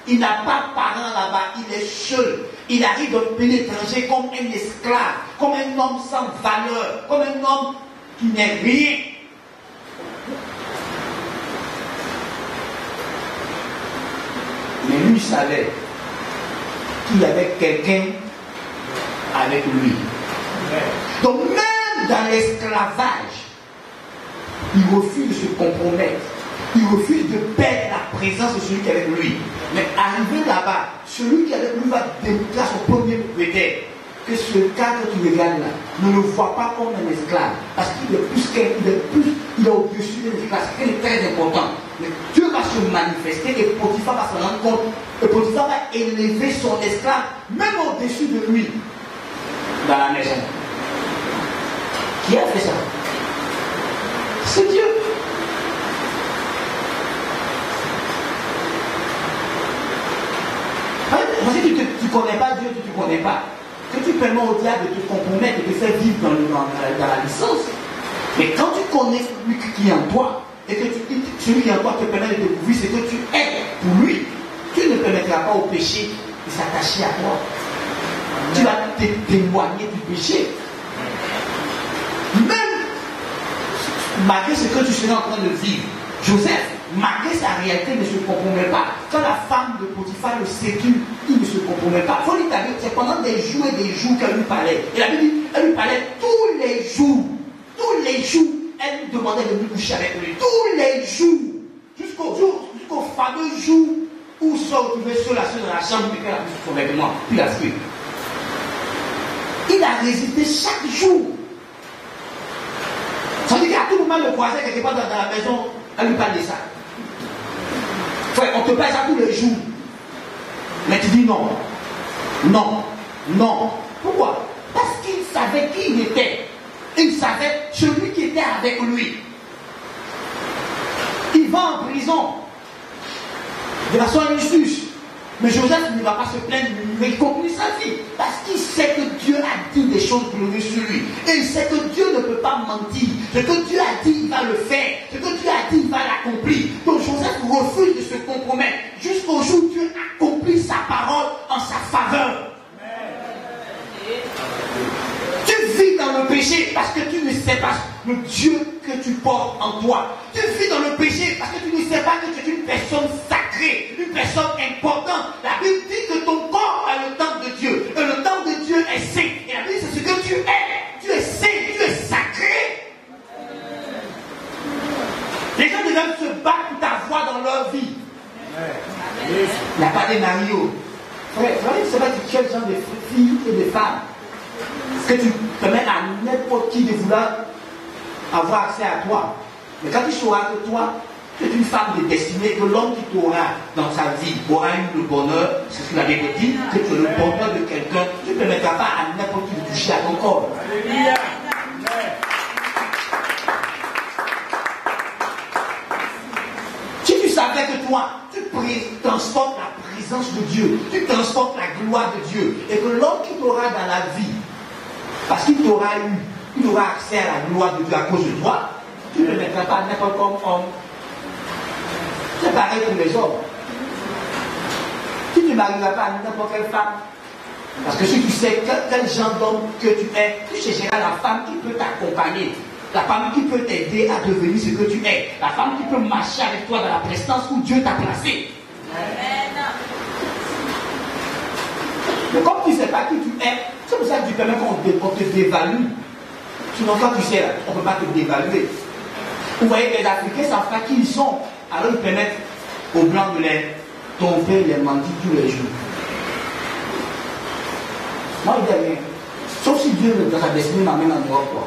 Il n'a pas de parents là-bas, il est seul. Il arrive dans un pays étranger comme un esclave, comme un homme sans valeur, comme un homme qui n'est rien. Mais lui savait qu'il y avait quelqu'un avec lui. Donc même dans l'esclavage, il refuse de se compromettre. Il refuse de perdre la présence de celui qui est avec lui. Mais arrivé là-bas, celui qui est avec lui va démontrer à son premier propriétaire que ce cas que tu regardes là, ne le voit pas comme un esclave. Parce qu'il est plus il est au-dessus de l'esclave. C'est qu'il est très important. Mais Dieu va se manifester et Potiphar va se rendre compte. Et Potiphar va élever son esclave, même au-dessus de lui, dans la maison. Qui a fait ça? C'est Dieu. Si tu ne connais pas Dieu, tu ne connais pas. Que tu permets au diable de te compromettre, de te faire vivre dans la licence. Mais quand tu connais celui qui est en toi, et que celui qui est en toi te permet de découvrir ce que tu es pour lui, tu ne permettras pas au péché de s'attacher à toi. Tu vas t'éloigner du péché. Même malgré ce que tu seras en train de vivre, Joseph, malgré sa réalité, ne se compromet pas. Quand la femme de Potiphar le séduit, il ne se compromet pas. Il faut lui dire, c'est pendant des jours et des jours qu'elle lui parlait. Et la Bible dit, elle lui parlait tous les jours. Tous les jours, elle lui demandait de lui coucher avec lui. Tous les jours. Jusqu'au fameux jour où se retrouvait seul à seul dans la chambre, puis qu'elle a pris son vêtement, puis la fui. Il a résisté chaque jour. Ça veut dire qu'à tout moment, le croisait quelque part dans la maison, elle lui parle de ça. Frère, on te parle ça tous les jours. Mais tu dis non. Non. Non. Pourquoi? Parce qu'il savait qui il était. Il savait celui qui était avec lui. Il va en prison de façon injuste. Mais Joseph ne va pas se plaindre, mais il continue sa vie. Parce qu'il sait que Dieu a dit des choses glorieuses sur lui. Et il sait que Dieu ne peut pas mentir. Ce que Dieu a dit, il va le faire. Ce que Dieu a dit, il va l'accomplir. Donc Joseph refuse de se compromettre. Jusqu'au jour où Dieu accomplit sa parole en sa faveur. Tu vis dans le péché parce que tu ne sais pas le Dieu que tu portes en toi. Tu vis dans le péché parce que tu ne sais pas que tu es une personne sacrée, une personne importante. La Bible dit que ton corps a le temple de Dieu. Et le temple de Dieu est saint. Et la Bible dit c'est ce que tu es. Tu es saint, tu es sacré. Les gens doivent se battre pour ta voix dans leur vie. Il n'y a pas de Mario. Frère, tu ne sais pas quel genre de filles et de femmes que tu permets à n'importe qui de vouloir avoir accès à toi. Mais quand tu sauras que toi, Tu es une femme de destinée, que l'homme qui t'aura dans sa vie aura eu le bonheur, c'est ce que la Bible dit, que tu es le bonheur de quelqu'un. Tu ne permettras pas à n'importe qui de toucher à ton corps. Alléluia. Si tu savais que toi, tu transportes la présence de Dieu, tu transportes la gloire de Dieu, et que l'homme qui t'aura dans la vie, parce qu'il t'aura eu, il aura accès à la gloire de Dieu à cause de toi, tu ne le mettras pas n'importe quel homme. C'est pareil pour les hommes. Tu ne marieras pas à n'importe quelle femme. Parce que si tu sais quel genre d'homme que tu es, tu chercheras la femme qui peut t'accompagner. La femme qui peut t'aider à devenir ce que tu es. La femme qui peut marcher avec toi dans la prestance où Dieu t'a placé. Amen. Mais comme tu ne sais pas qui tu es, c'est pour ça que tu permets qu'on te dévalue. Sinon, quand tu sais, là, on ne peut pas te dévaluer. Vous voyez que les Africains savent pas qui ils sont. Alors ils permettent aux Blancs de les tromper, les mentir tous les jours. Moi, il n'y a rien. Sauf si Dieu, dans sa destinée, m'amène en Europe. Quoi.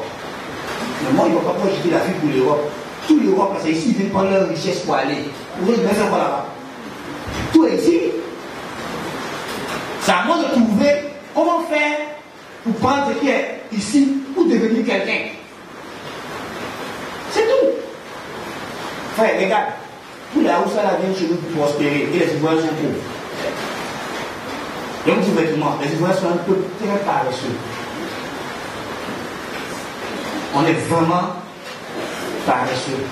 Mais moi, il ne va pas jeter la vie pour l'Europe. Tout l'Europe, parce qu'ici, ils viennent prendre leur richesse pour aller. Vous voyez, faire quoi là-bas? Tout est ici. C'est à moi de trouver comment faire pour prendre ce qui est ici pour devenir quelqu'un. C'est tout. Frère, regarde. Tous les Haoussa là viennent chez nous pour prospérer et les Ivoiriens sont pauvres. Donc, du vêtement, les Ivoiriens sont un peu très paresseux. On est vraiment paresseux.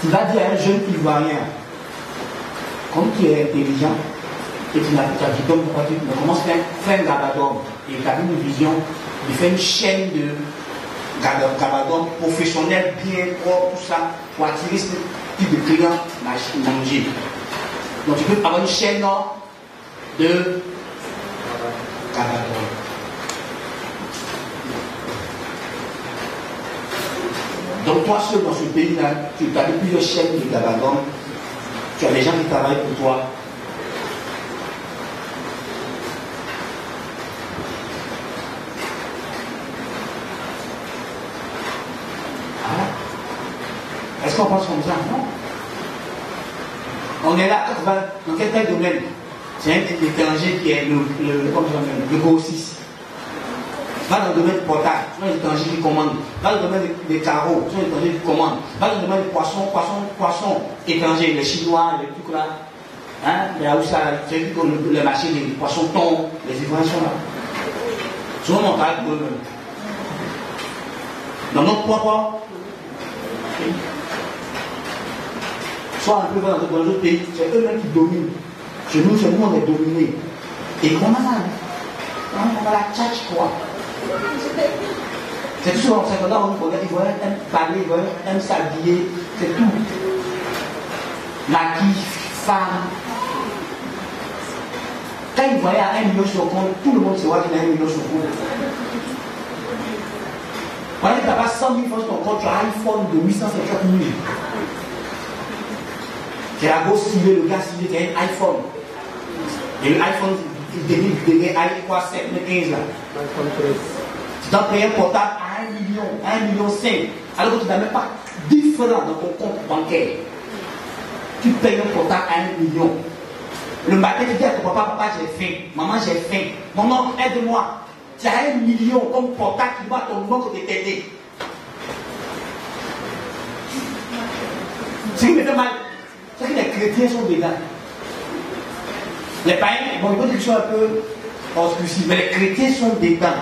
Tu vas dire à un jeune Ivoirien, comme tu es intelligent, et tu n'as pas dit donc pourquoi tu commences à faire un gabadon, et tu as une vision, il fait une chaîne de gabadon professionnel, bien propre, tout ça, pour attirer ce type de clients manger. Donc tu peux avoir une chaîne de gabadon. Donc toi seul dans ce pays-là, tu as plusieurs chaînes de gabadon, tu as des gens qui travaillent pour toi. Est-ce qu'on pense comme ça? Non. On est là, dans quel domaine? C'est un étranger qui est le grossiste. Va dans le domaine du portage, c'est un étranger qui commande. Va dans le domaine des carreaux, c'est un étranger qui commande. Va dans le domaine du poisson étranger, les Chinois, les trucs là. Hein? Les Haoussa, c'est le marché des poissons thon, les Ivoiriens sont là. Souvent on travaille pour eux-mêmes. Dans notre propre pays. Soit un peu dans d'autres pays, c'est eux-mêmes qui dominent. Chez nous, on est dominés. Et comment ça? On a la tchatch, quoi. C'est tout souvent, c'est là où on regarde, ils voient parler, ils voient s'habiller, c'est tout. Maquille, femme. Quand ils voyaient à 1 million sur le compte, tout le monde se voit qu'il a 1 million sur le compte. Quand tu n'as pas 100 000 francs sur ton compte, tu as un iPhone de 850 000. C'est la grosse cible, le gars ciblé qui a un iPhone. Et l'iPhone, il devient quoi, 7, 15 là. Tu dois payer un portable à 1 million, 1,5 million, alors que tu n'as même pas 10 francs dans ton compte bancaire. Tu payes un portable à 1 million. Le matin, tu dis à ton papa, j'ai faim, maman, j'ai faim. Maman, aide-moi. Tu as 1 million comme portable qui va ton oncle de t'aider. Ce qui me fait mal, c'est que les chrétiens sont dedans. Les païens, bon, ils peuvent dire qu'ils sont un peu obscurs, mais les chrétiens sont dedans.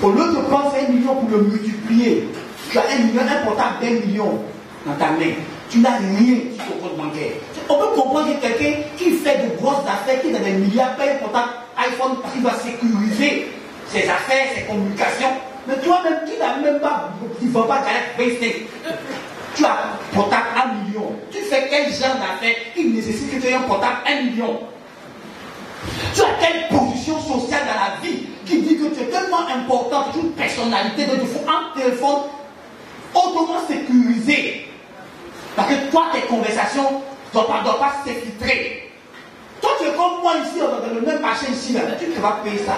Au lieu de prendre 1 million pour le multiplier, tu as 1 million, un portable d'1 million dans ta main. Tu n'as rien sur ton compte bancaire. On peut comprendre que quelqu'un qui fait de grosses affaires, qui est dans des milliards, paye un portable iPhone qui va sécuriser ses affaires, ses communications. Mais toi-même, qui n'a même pas, tu ne vas pas galère baisser. Tu as un portable 1 million. Tu fais quel genre d'affaires qui nécessite que tu aies un portable 1 million? Tu as quelle position sociale dans la vie qui dit que tu es tellement important, que tu es une personnalité, donc il faut un téléphone hautement sécurisé. Parce que toi, tes conversations ne doivent pas s'effiltrer. Toi, tu es comme moi ici, dans le même marché ici, là, tu ne vas pas payer ça.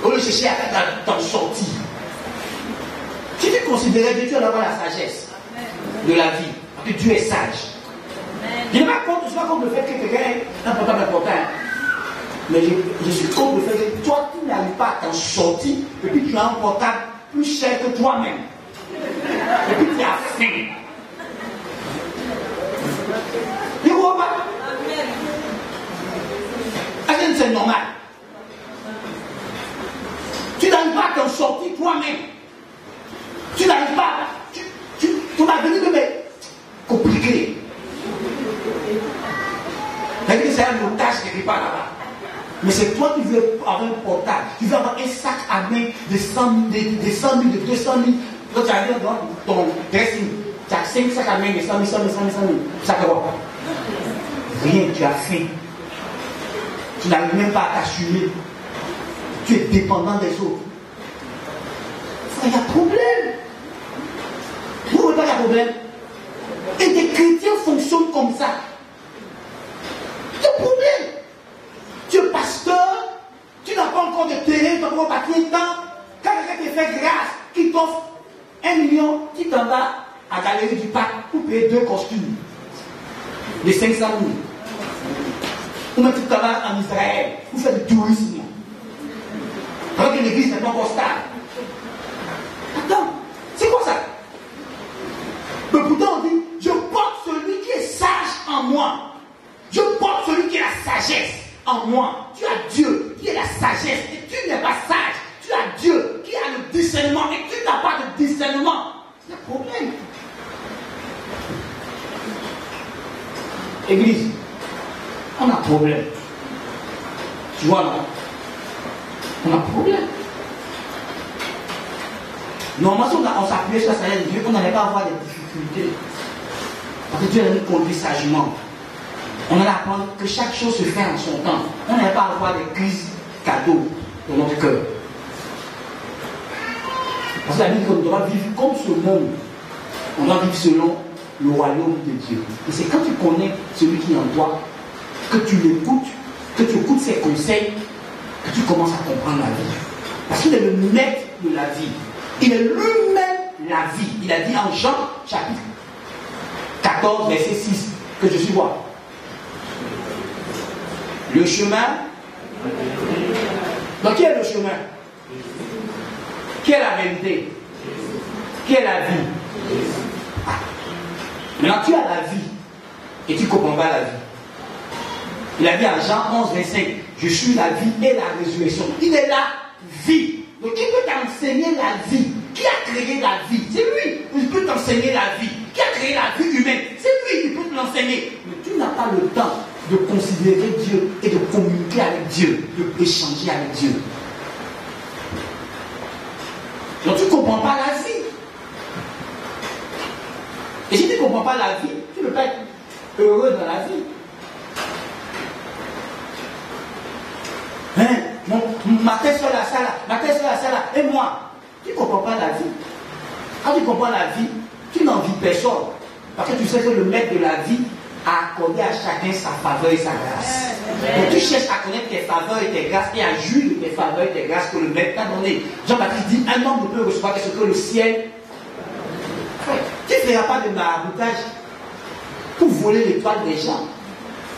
Au lieu de chercher à faire dans sortie. Tu Si tu considérais Dieu, tu vas avoir la sagesse de la vie. Parce que Dieu est sage. Je ne suis pas contre le fait que quelqu'un ait un portable important. Mais je suis contre le fait que toi, tu n'arrives pas à t'en sortir. Et puis tu as un portable plus cher que toi-même. Et puis tu as faim. Tu vois pas? Est-ce que c'est normal? Tu n'arrives pas à t'en sortir toi-même. Tu n'arrives pas. Ton avenir est compliqué. C'est un otage quelque part là-bas. Mais c'est toi qui veux avoir un portable. Tu veux avoir un sac à main de 100 000, de 200 000. Quand tu arrives dans ton dressing, tu as 5 sacs à main de 100 000. Ça te va. Rien, tu as faim. Tu n'arrives même pas à t'assumer. Tu es dépendant des autres. Il y a problème. Vous ne voyez pas qu'il y a problème? Et des chrétiens fonctionnent comme ça. Il y a problème. Tu es pasteur, tu n'as pas encore de terrain, tu n'as pas bâti un temps. Quand quelqu'un te fait grâce, qui t'offre 1 million, tu t'en vas à la galerie du parc pour payer 2 costumes de 500 000. Ou même tu t'en vas en Israël pour faire du tourisme. Alors que l'église n'est pas encore stable. Attends, c'est quoi ça? Mais pourtant on dit, je porte celui qui est sage en moi. Je porte celui qui a la sagesse en moi. Tu as Dieu qui est la sagesse et tu n'es pas sage. Tu as Dieu qui a le discernement et tu n'as pas de discernement. C'est un problème. Église, on a un problème. Tu vois, non? On a un problème. Normalement, si on s'appuyait sur la sagesse de Dieu, on n'allait pas avoir des difficultés. Parce que Dieu a nous conduit sagement. On allait apprendre que chaque chose se fait en son temps. On n'allait pas avoir des crises cadeaux dans notre cœur. Parce que la Bible dit qu'on doit vivre comme ce monde. On doit vivre selon le royaume de Dieu. Et c'est quand tu connais celui qui est en toi, que tu l'écoutes, que tu écoutes ses conseils, que tu commences à comprendre la vie. Parce qu'il est le maître de la vie. Il est lui-même la vie. Il a dit en Jean chapitre 14, verset 6, que je suis quoi? Le chemin. Donc qui est le chemin? Qui est la vérité? Qui est la vie? Ah. Maintenant tu as la vie et tu ne comprends pas la vie. Il a dit en Jean 11, 25, je suis la vie et la résurrection. Il est la vie. Donc qui peut t'enseigner la vie? Qui a créé la vie? C'est lui. Il peut t'enseigner la vie. Qui a créé la vie humaine? C'est lui qui peut te l'enseigner. Mais tu n'as pas le temps de considérer Dieu et de communiquer avec Dieu, d'échanger avec Dieu. Donc tu ne comprends pas la vie. Et si tu ne comprends pas la vie, tu ne peux pas être heureux dans la vie. Hein? Ma tête sur la salle, et moi, tu ne comprends pas la vie. Quand tu comprends la vie, tu n'envies personne. Parce que tu sais que le maître de la vie a accordé à chacun sa faveur et sa grâce. Donc tu cherches à connaître tes faveurs et tes grâces et à jouir de tes faveurs et tes grâces que le maître t'a donné. Jean-Baptiste dit, un homme ne peut recevoir que ce que le ciel. Tu ne feras pas de maraboutage pour voler l'étoile des gens.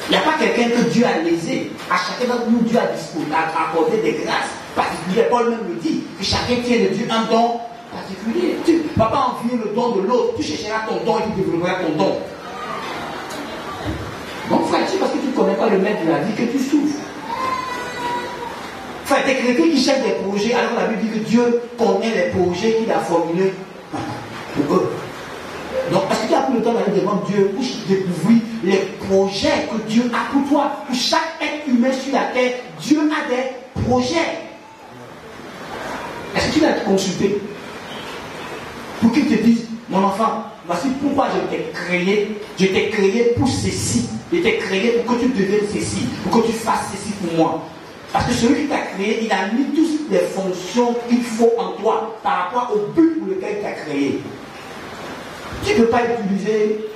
Il n'y a pas quelqu'un que Dieu a lésé. À chacun d'entre nous, Dieu a accordé des grâces particulières. Paul même le dit, que chacun tient de Dieu un don particulier. Tu ne vas pas envier le don de l'autre. Tu chercheras ton don et tu développeras ton don. Donc, frère, c'est parce que tu ne connais pas le maître de la vie que tu souffres. Frère, des chrétiens qui cherchent des projets, alors la Bible dit que Dieu connaît les projets qu'il a formulés pour eux. Donc, parce que tu as pris le temps d'aller devant Dieu pour découvrir les projets que Dieu a pour toi. Pour chaque être humain sur la terre, Dieu a des projets. Est-ce que tu l'as consulté pour qu'il te dise, mon enfant, voici pourquoi je t'ai créé pour ceci. Je t'ai créé pour que tu deviennes ceci, pour que tu fasses ceci pour moi. Parce que celui qui t'a créé, il a mis toutes les fonctions qu'il faut en toi par rapport au but pour lequel il t'a créé. Tu ne peux pas utiliser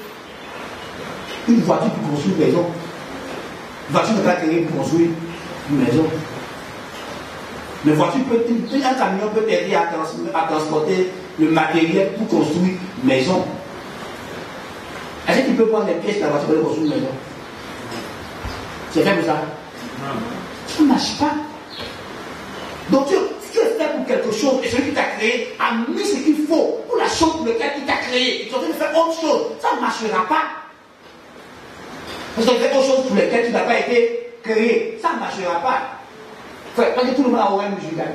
une voiture pour construire une maison. Une voiture n'est pas créée pour construire une maison. Un camion peut t'aider à transporter le matériel pour construire une maison. Est-ce que tu peux prendre les pièces de la voiture pour construire une maison? C'est fait pour ça? Ça ne marche pas. Donc tu es fait pour quelque chose et celui qui t'a créé a mis ce qu'il faut pour la chose pour laquelle il t'a créé. Et tu es en train de faire autre chose. Ça ne marchera pas. Parce que tu fais autre chose pour laquelle tu n'as pas été créé. Ça ne marchera pas. Parce que tout le monde a un oreille musicale.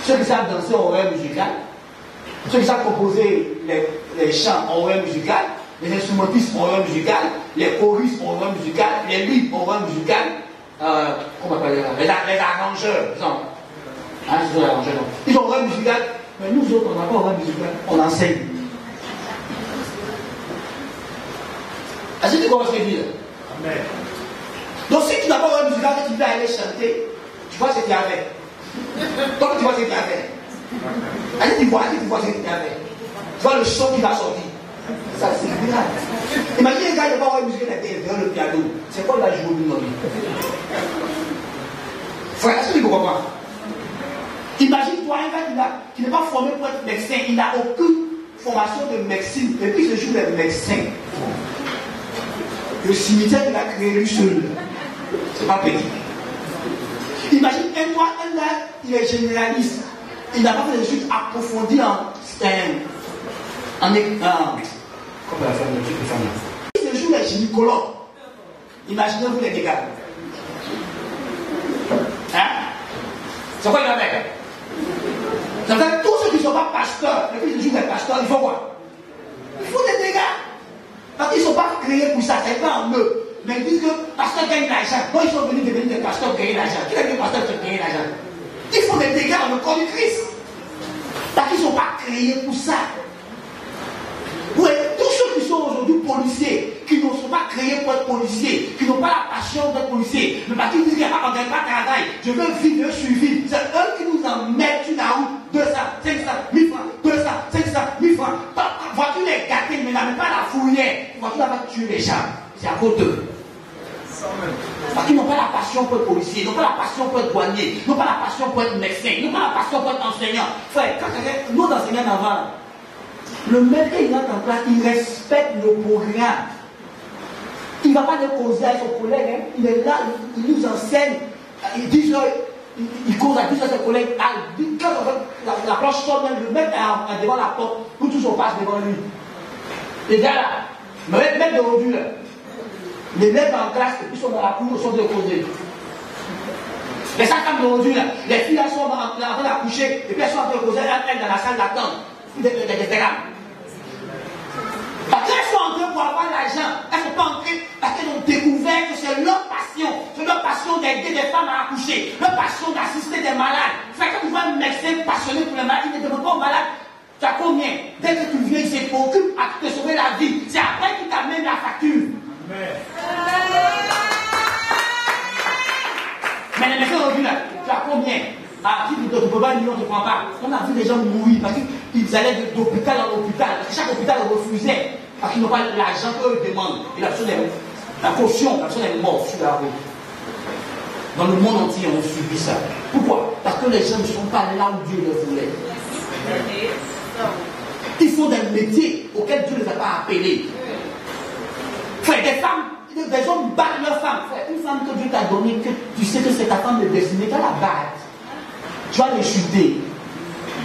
Ceux qui savent danser ont oreille musicale. Ceux qui savent composer les chants ont oreille musicale. Les instrumentistes ont oreille musicale. Les choristes ont oreille musicale. Les livres ont oreille musicale. Comment on appelle ça? Les arrangeurs, exemple. Hein, c'est les arrangeurs, non. Ils ont oreille musicale. Mais nous autres, on n'a pas oreille musicale. On enseigne. Est-ce que tu comprends ce que je dis là? Amen. Donc si tu n'as pas oreille musicale et tu veux aller chanter, tu vois ce qu'il y avait. Donc tu vois ce qu'il y avait. Est-ce que tu vois ce qu'il y avait? Tu vois le son qui va sortir. Ça c'est grave. Imagine un gars qui n'a pas oreille musicale derrière le piano. C'est quoi la joie du nom? Frère, est-ce que tu comprends pas? Imagine-toi un gars qui n'est pas formé pour être médecin. Il n'a aucune formation de médecine. Et puis il se joue les médecins. Le cimetière qu'il a créé lui seul. C'est pas petit. Imagine un gars, il est généraliste. Il n'a pas fait des études approfondies comment on va faire le truc de famille. Il se joue les gynécologues. Imaginez-vous les dégâts. Hein? C'est quoi il va faire? Ça veut dire tous ceux qui ne sont pas pasteurs, et puis ils jouent les pasteurs, il faut quoi? Il faut des dégâts. Parce qu'ils ne sont pas créés pour ça, c'est pas en eux. Mais ils disent que le pasteur gagne l'argent. Donc ils sont venus devenir des pasteurs gagner l'argent. Qui a dit pasteur qui gagne l'argent? Ils font des dégâts dans le corps du Christ. Parce qu'ils ne sont pas créés pour ça. Oui, tous ceux qui sont aujourd'hui policiers, qui ne sont pas créés pour être policiers, qui n'ont pas la passion d'être policiers, mais parce qu'ils disent qu'on ne gagne pas de travail, je veux vivre, je veux suivre. C'est eux qui nous en mettent sur la route 200, 500, 1000 francs, 200, 500, 1000 francs. Voiture est gâtée, mais n'avait pas la fourrière. Voiture va tuer les gens. C'est à cause d'eux. Parce qu'ils n'ont pas la passion pour être policier, ils n'ont pas la passion pour être douanier, ils n'ont pas la passion pour être médecin, ils n'ont pas la passion pour être enseignant. Frère, quand nous enseignants d'avant, le maître il entre en classe, il respecte le programme. Il ne va pas le causer à son collègue, hein. Il est là, il nous enseigne, il dit il cause à 10 heures ses collègues, quand la cloche sonne, le maître est devant la porte, nous tous on passe devant lui. Les gars là, même d'aujourd'hui là. Les élèves en classe, et puis sont dans la cour, sont de causer. Les cinq femmes d'aujourd'hui, les filles là sont en train d'accoucher, et puis elles sont en train de causer, elles dans la salle d'attente. Des drames. Parce qu'elles sont entrées pour avoir l'argent, elles ne sont pas entrées parce qu'elles ont découvert que c'est leur passion d'aider des femmes à accoucher, leur passion d'assister des malades. Fait que quand tu vois un médecin passionné pour les malades, il ne demande pas aux malades. Tu as combien? Dès que tu viens, il se préoccupe à te sauver la vie. C'est après qu'il t'amène la facture. Mais les médecins aujourd'hui, tu as combien? Ah, si tu ne peux pas dire non, tu ne prends pas. On a vu des gens mourir parce qu'ils allaient d'hôpital en hôpital. Chaque hôpital refusait parce qu'ils n'ont pas l'argent qu'eux demandent. Et la caution, la personne est morte sur la route. Dans le monde entier, on subit ça. Pourquoi? Parce que les gens ne sont pas là où Dieu les voulait. Ils font des métiers auxquels Dieu ne les a pas appelés. Frère, des femmes, des hommes battent leurs femmes. Frère, une femme que Dieu t'a donnée, que tu sais que c'est ta femme de destinée, tu la battes. Tu vas les chuter.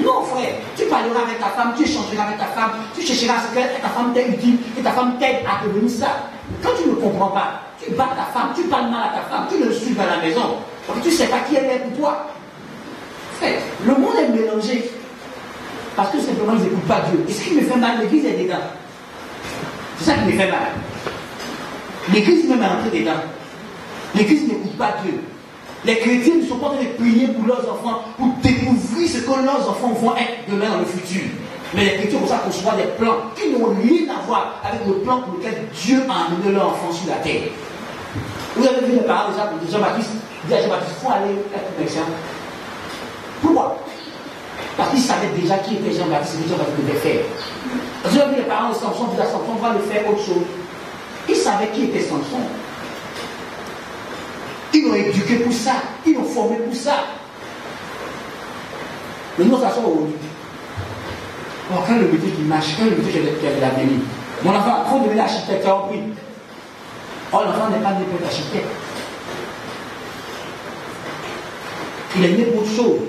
Non, frère, tu parleras avec ta femme, tu échangeras avec ta femme, tu chercheras ce que ta femme t'est utile, et ta femme t'aide à devenir ça. Quand tu ne comprends pas, tu bats ta femme, tu parles mal à ta femme, tu le suis à la maison, parce que tu ne sais pas qui elle est pour toi. Frère, le monde est mélangé. Parce que simplement ils n'écoutent pas Dieu. Et ce qui me fait mal, l'église est dedans. C'est ça qui me fait mal. L'église même est entrée dedans. L'église n'écoute pas Dieu. Les chrétiens ne sont pas en train de prier pour leurs enfants, pour découvrir ce que leurs enfants vont être demain dans le futur. Mais les chrétiens ont ça conçoit des plans qui n'ont rien à voir avec le plan pour lequel Dieu a amené leur enfant sur la terre. Vous avez vu les paroles de Jean-Baptiste. Il dit à Jean-Baptiste, il faut aller être médecin. Pourquoi? Parce qu'il savait déjà qui était Jean-Baptiste et ce que Jean-Baptiste devait faire. Vous avez vu les parents de Samson, dit à Samson, on va le faire autre chose. Il savait qui était Samson. Ils l'ont éduqué pour ça. Ils l'ont formé pour ça. Mais nous, ça sort aujourd'hui. Alors, quand le métier qui marche, quand le métier qui a de l'avenir, mon enfant, il faut devenir architecte, tu as compris. Or, l'enfant n'est pas né pour être architecte. Il est né pour autre chose.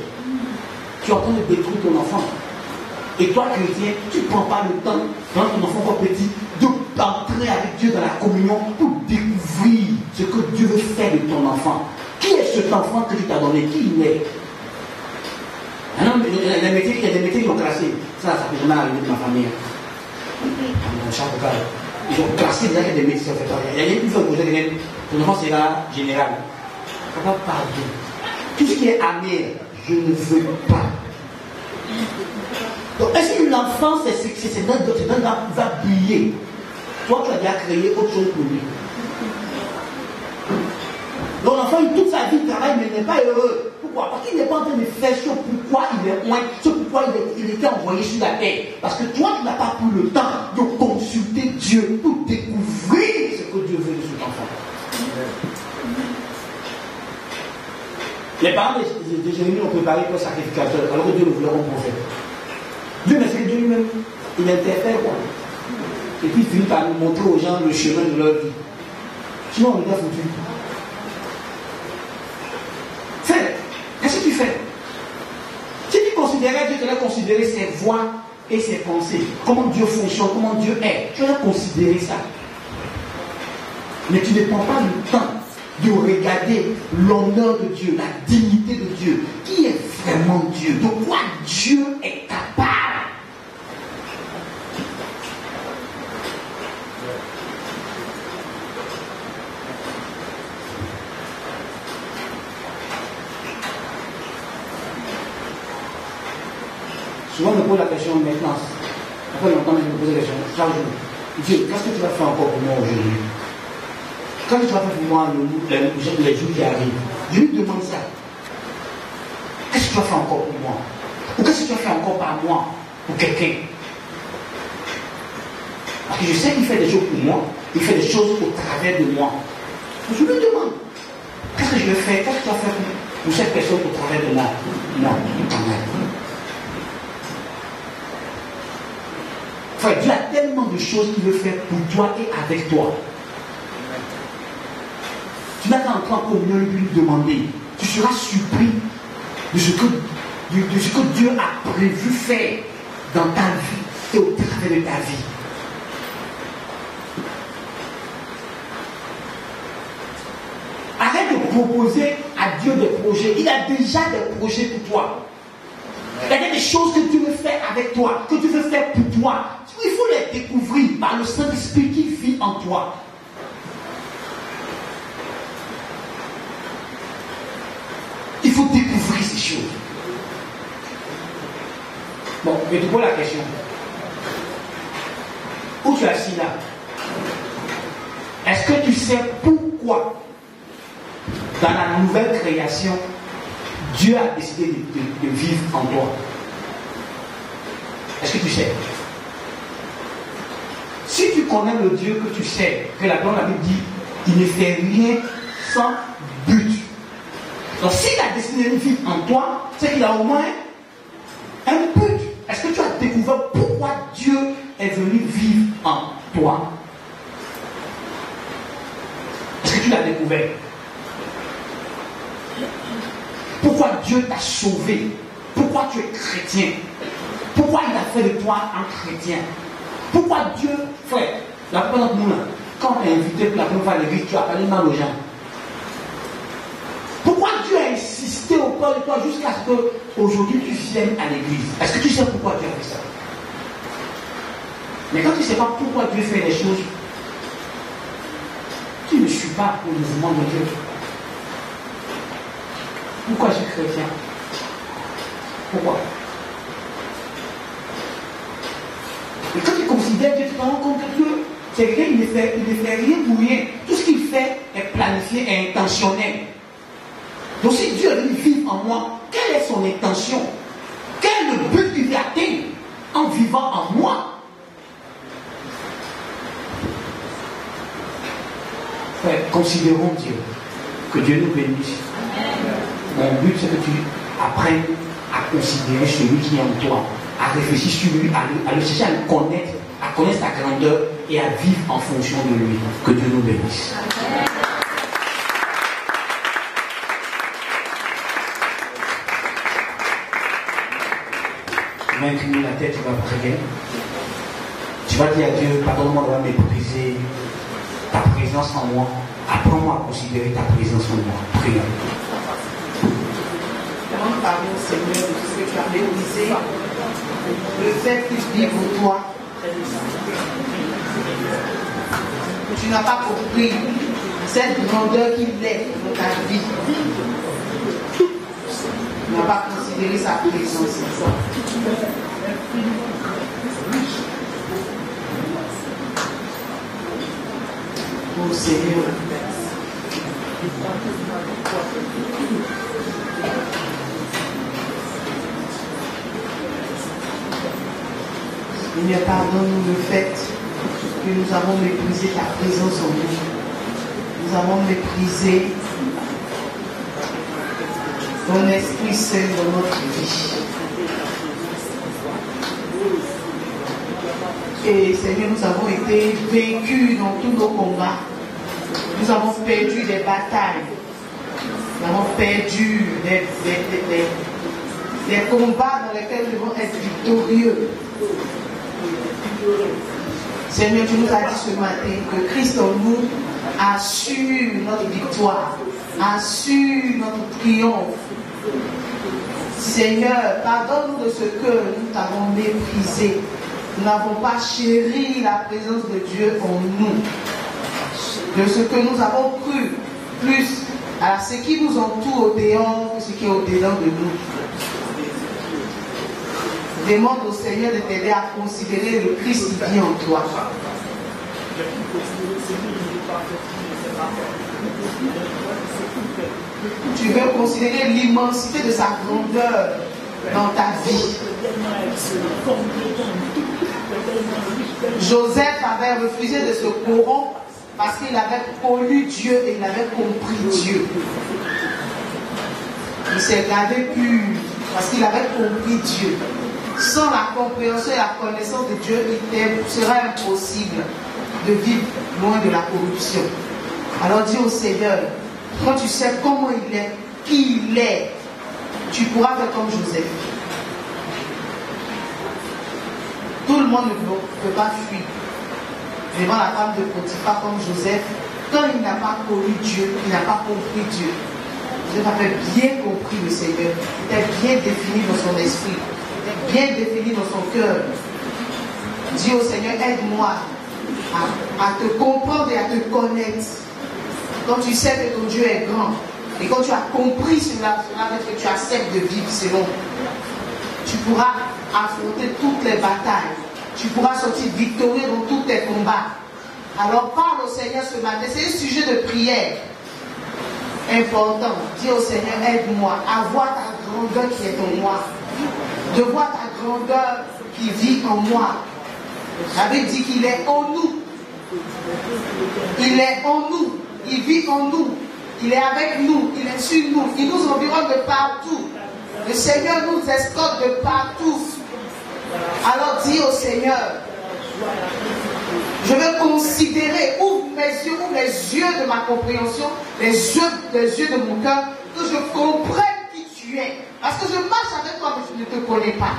Tu es en train de détruire ton enfant. Et toi, chrétien, tu ne prends pas le temps, quand ton enfant encore petit, d'entrer avec Dieu dans la communion pour découvrir ce que Dieu veut faire de ton enfant. Qui est cet enfant que tu t'as donné? Qui il est? Il y a des métiers qui ont classé. Ça peut jamais arriver de ma famille. Mon chat, ils ont classé déjà qu'il y a des métiers qui ont fait ça. Il y a une fois que vous avez ton enfant sera général. Papa, pardon. Tout ce qui est amer, je ne veux pas. Donc, est-ce que l'enfant, c'est notre va briller? Toi, tu as déjà créé autre chose pour lui. Donc, l'enfant, toute sa vie, il travaille, mais il n'est pas heureux. Pourquoi? Parce qu'il n'est pas en train de faire ce pourquoi il est loin, ce pourquoi il était envoyé sur la terre. Parce que toi, tu n'as pas pris le temps de consulter Dieu pour découvrir ce que Dieu veut de cet enfant. Les parents de Jérémie ont préparé pour le sacrificateur, alors que Dieu le voulait comme prophète. Dieu, mais c'est Dieu lui-même, il interfère quoi. Et puis il finit par nous montrer aux gens le chemin de leur vie. Sinon on est bien foutu. Fais, qu'est-ce que tu fais? Si tu considérais Dieu, tu allais considérer ses voix et ses pensées. Comment Dieu fonctionne, comment Dieu est. Tu allais considérer ça. Mais tu ne prends pas le temps de regarder l'honneur de Dieu, la dignité de Dieu. Qui est vraiment Dieu? De quoi Dieu est capable? Souvent, on me pose la question maintenant. Après longtemps, je me pose la question. Chaque jour, Dieu, qu'est-ce que tu vas faire encore pour moi aujourd'hui? Quand tu vas faire pour moi les jours qui arrivent, je lui demande ça. Qu'est-ce que tu vas faire encore pour moi? Ou qu'est-ce que tu vas faire encore par moi pour quelqu'un? Parce que je sais qu'il fait des choses pour moi, il fait des choses au travers de moi. Je lui demande, qu'est-ce que je vais faire? Qu'est-ce que tu vas faire pour cette personne au travers de moi? Non, quand même. Frère, Dieu a tellement de choses qu'il veut faire pour toi et avec toi. Tu n'as qu'à entrer en communion et lui demander. Tu seras surpris de ce que Dieu a prévu faire dans ta vie et au travers de ta vie. Arrête de proposer à Dieu des projets. Il a déjà des projets pour toi. Il y a des choses que tu veux faire avec toi, que tu veux faire pour toi. Il faut les découvrir par le Saint-Esprit qui vit en toi. Il faut découvrir ces choses. Bon, je te pose la question. Où tu es assis là? Est-ce que tu sais pourquoi, dans la nouvelle création, Dieu a décidé de vivre en toi? Est-ce que tu sais? Si tu connais le Dieu que tu sais, que la Bible dit, il ne fait rien sans but. Donc s'il a décidé de vivre en toi, c'est qu'il a au moins un but. Est-ce que tu as découvert pourquoi Dieu est venu vivre en toi? Est-ce que tu l'as découvert? Pourquoi Dieu t'a sauvé? Pourquoi tu es chrétien? Pourquoi il a fait de toi un chrétien? Pourquoi Dieu, frère, la plupart d'entre nous, quand on est invité pour la première fois à l'église, tu as parlé mal aux gens. Pourquoi Dieu a insisté au cœur de toi jusqu'à ce qu'aujourd'hui tu viennes à l'église? Est-ce que tu sais pourquoi Dieu a fait ça? Mais quand tu ne sais pas pourquoi Dieu fait les choses, tu ne suis pas au mouvement de Dieu. Pourquoi je suis chrétien? Pourquoi? Et quand tu considères Dieu, tu te rends compte que Dieu, c'est quelqu'un qui ne fait rien pour rien. Tout ce qu'il fait est planifié et intentionnel. Donc si Dieu veut vivre en moi, quelle est son intention? Quel est le but qu'il veut atteindre en vivant en moi? Frère, considérons Dieu. Que Dieu nous bénisse. Mon but, c'est que tu apprennes à considérer celui qui est en toi, à réfléchir sur lui, à le chercher, à le connaître, à connaître sa grandeur et à vivre en fonction de lui. Que Dieu nous bénisse. Tu vas incliner la tête, tu vas prier. Tu vas dire à Dieu, pardonne-moi d'avoir méprisé ta présence en moi. Apprends-moi à considérer ta présence en moi. Prions. Comment parler au Seigneur de tout ce que tu as méprisé, le fait qu'il vive en toi. Tu n'as pas compris cette grandeur qu'il est dans ta vie. Tu n'as pas considéré sa présence en toi. Oh Seigneur, Seigneur, pardonne-nous le fait que nous avons méprisé ta présence en nous. Nous avons méprisé ton Esprit Saint dans notre vie. Et Seigneur, nous avons été vaincus dans tous nos combats. Nous avons perdu des batailles. Nous avons perdu des combats dans lesquels nous devons être victorieux. Seigneur, tu nous as dit ce matin que Christ en nous assure notre victoire, assure notre triomphe. Seigneur, pardonne-nous de ce que nous t'avons méprisé. Nous n'avons pas chéri la présence de Dieu en nous. De ce que nous avons cru plus à ce qui nous entoure au dehors que ce qui est au-dedans de nous. Demande au Seigneur de t'aider à considérer le Christ qui vit en toi. Tu veux considérer l'immensité de sa grandeur dans ta vie. Joseph avait refusé de se corrompre parce qu'il avait connu Dieu et il avait compris Dieu. Il s'est gardé pur parce qu'il avait compris Dieu. Sans la compréhension et la connaissance de Dieu, il serait impossible de vivre loin de la corruption. Alors dis au Seigneur, quand tu sais comment il est, qui il est, tu pourras faire comme Joseph. Tout le monde ne peut pas fuir devant la femme de Potiphar comme Joseph. Quand il n'a pas connu Dieu, il n'a pas compris Dieu. Joseph avait bien compris le Seigneur. Il était bien défini dans son esprit. Il était bien défini dans son cœur. Dis au Seigneur, aide-moi à te comprendre et à te connaître. Quand tu sais que ton Dieu est grand, et quand tu as compris cela que tu acceptes de vivre selon, tu pourras affronter toutes les batailles. Tu pourras sortir victorieux dans tous tes combats. Alors parle au Seigneur ce matin. C'est un sujet de prière important. Dis au Seigneur, aide-moi à voir ta grandeur qui est en moi. De voir ta grandeur qui vit en moi. J'avais dit qu'il est en nous. Il est en nous. Il vit en nous. Il est avec nous. Il est sur nous. Il nous environne de partout. Le Seigneur nous escorte de partout. Alors dis au Seigneur, je veux considérer, ouvre les yeux de ma compréhension, les yeux de mon cœur, que je comprenne qui tu es. Parce que je marche avec toi, mais je ne te connais pas.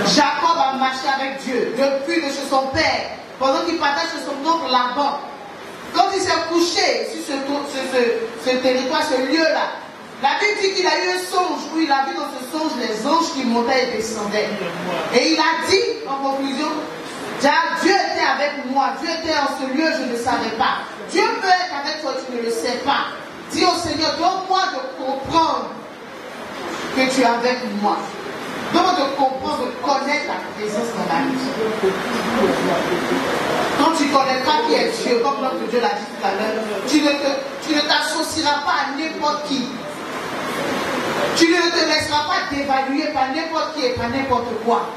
Jacob a marché avec Dieu depuis de chez son père, pendant qu'il partage chez son oncle Laban. Quand il s'est couché sur ce territoire, ce lieu-là, la Bible dit qu'il a eu un songe où il a vu dans ce songe les anges qui montaient et descendaient. Et il a dit en conclusion, Dieu était avec moi, Dieu était en ce lieu, je ne savais pas. Dieu peut être avec toi, tu ne le sais pas. Dis au Seigneur, donne-moi de comprendre que tu es avec moi. Donne-moi de comprendre, de connaître ta présence dans la vie. Quand tu connaîtras qui est Dieu, comme notre Dieu l'a dit tout à l'heure, tu ne t'associeras pas à n'importe qui. Tu ne te laisseras pas dévaluer par n'importe qui et par n'importe quoi.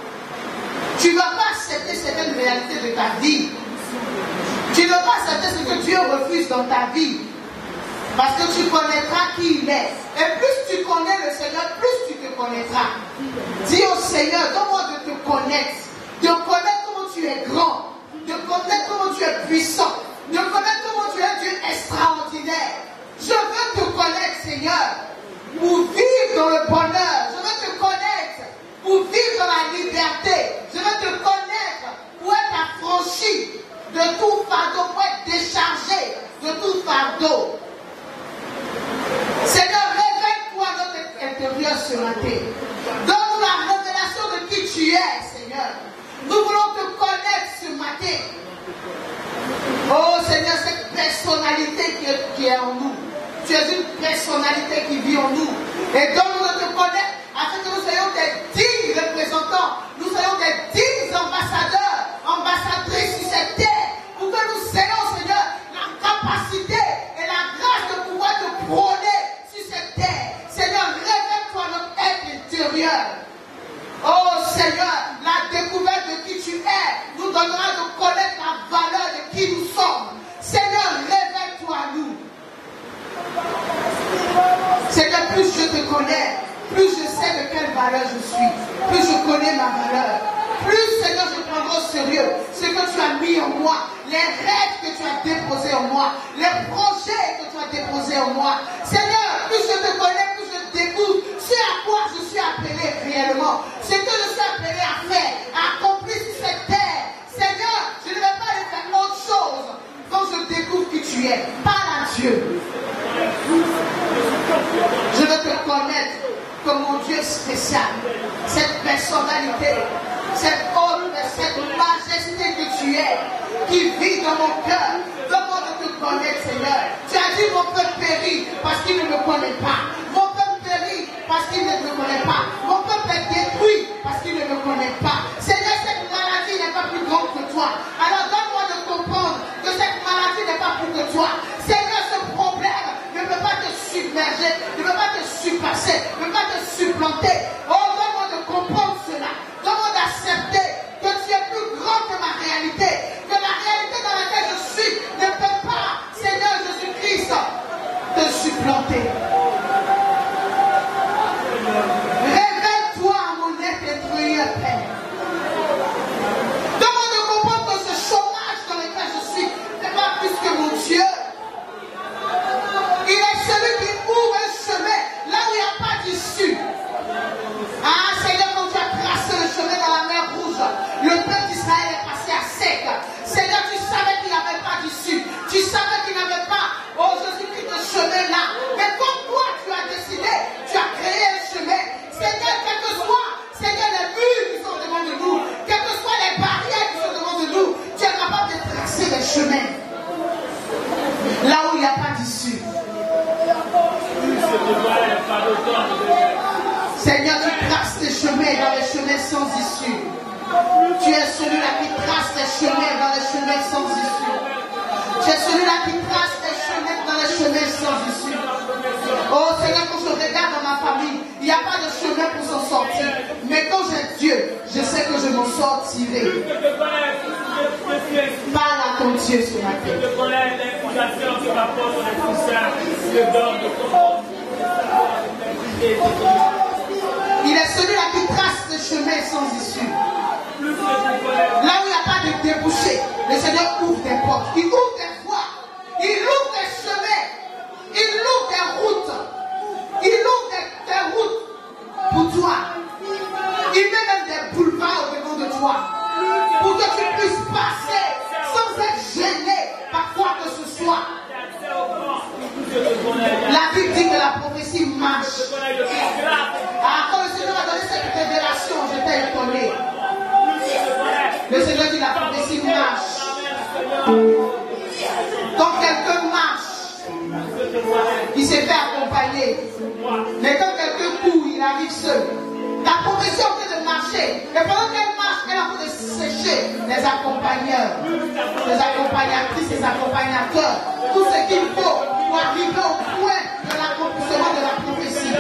Tu ne vas pas accepter certaines réalités de ta vie. Tu ne vas pas accepter ce que Dieu refuse dans ta vie. Parce que tu connaîtras qui il est. Et plus tu connais le Seigneur, plus tu te connaîtras. Dis au Seigneur, donne-moi de te connaître. De connaître comment tu es grand. De connaître comment tu es puissant. De connaître comment tu es un Dieu extraordinaire. Je veux te connaître, Seigneur, pour vivre dans le bonheur. Je veux te connaître pour vivre dans la liberté. Je veux te connaître pour être affranchi de tout fardeau, pour être déchargé de tout fardeau. Seigneur, révèle-toi notre intérieur ce matin. Donne-nous la révélation de qui tu es, Seigneur. Nous voulons te connaître ce matin. Oh Seigneur, cette personnalité qui est en nous. Tu es une personnalité qui vit en nous. Et donne-nous de te connaître afin que nous soyons des dignes représentants. Nous soyons des dignes ambassadeurs, ambassadrices sur cette terre. Pour que nous ayons, Seigneur, la capacité et la grâce de pouvoir te prôner sur cette terre. Seigneur, révèle-toi notre être intérieur. Oh Seigneur, la découverte de qui tu es nous donnera de connaître la valeur de qui nous sommes. Seigneur, révèle-toi à nous. Seigneur, plus je te connais, plus je sais de quelle valeur je suis, plus je connais ma valeur, plus Seigneur je prendrai au sérieux ce que tu as mis en moi, les rêves que tu as déposés en moi, les projets que tu as déposés en moi. Seigneur, plus je te connais, plus je découvre ce à quoi je suis appelé réellement, ce que je suis appelé à faire, à accomplir sur cette terre. Seigneur, je ne vais pas aller faire autre chose quand je découvre qui tu es. Parle à Dieu. Je veux te connaître comme mon Dieu spécial, cette personnalité, cette honte, cette majesté que tu es, qui vit dans mon cœur. Donne-moi de te connaître, Seigneur. Tu as dit mon peuple périt parce qu'il ne me connaît pas. Mon peuple périt parce qu'il ne me connaît pas. Mon peuple est détruit parce qu'il ne me connaît pas. Seigneur, cette maladie n'est pas plus grande que toi. Alors donne-moi de comprendre que cette maladie n'est pas plus que toi. Seigneur, ce problème ne peut pas te submerger, ne peut pas te surpasser, ne peut pas te supplanter. Oh, donne-moi de comprendre cela. Donne-moi d'accepter que tu es plus grand que ma réalité, que la réalité dans laquelle je suis ne peut pas, Seigneur Jésus-Christ, te supplanter. Révèle-toi à mon être intérieur, Père. Donne-moi de comprendre que ce chômage dans lequel je suis n'est pas plus que mon Dieu. Il est celui qui ouvre un chemin là où il n'y a pas d'issue. Ah Seigneur, quand tu as tracé le chemin dans la mer Rouge, le peuple d'Israël est passé à sec. Seigneur, tu savais qu'il n'y avait pas d'issue. Tu savais qu'il n'y avait pas, oh Jésus-Christ, de chemin là. Mais comme toi, tu as décidé, tu as créé un chemin. Seigneur, quel que soit, Seigneur, les murs qui sont devant de nous, quelles que soient les barrières qui sont devant de nous, tu es capable de tracer des chemins. Là où il n'y a pas d'issue. Seigneur, tu traces tes chemins dans les chemins sans issue. Tu es celui-là qui trace tes chemins dans les chemins sans issue. Tu es celui-là qui trace tes chemins dans les chemins sans issue. Oh Seigneur, quand je regarde dans ma famille, il n'y a pas de chemin pour s'en sortir. Mais quand j'ai Dieu, je sais que je m'en sortirai. Parle à ton Dieu ce matin. Il est celui-là qui trace des chemins sans issue. Là où il n'y a pas de débouché, le Seigneur ouvre des portes. Il ouvre des voies. Il ouvre des chemins. Il ouvre des routes. Il ouvre des routes pour toi. Il met même des boulevards au devant de toi. Pour que tu puisses passer sans être gêné par quoi que ce soit. La Bible dit que la prophétie marche. Ah, quand le Seigneur a donné cette révélation, j'étais étonné. Le Seigneur dit la prophétie marche. Quand quelqu'un marche, il s'est fait accompagner. Mais quand quelqu'un court, il arrive seul. La prophétie est en train de marcher. Et pendant qu'elle marche, elle est en train de sécher les accompagneurs, les accompagnatrices, les accompagnateurs. Tout ce qu'il faut pour arriver au point de l'accomplissement de la prophétie.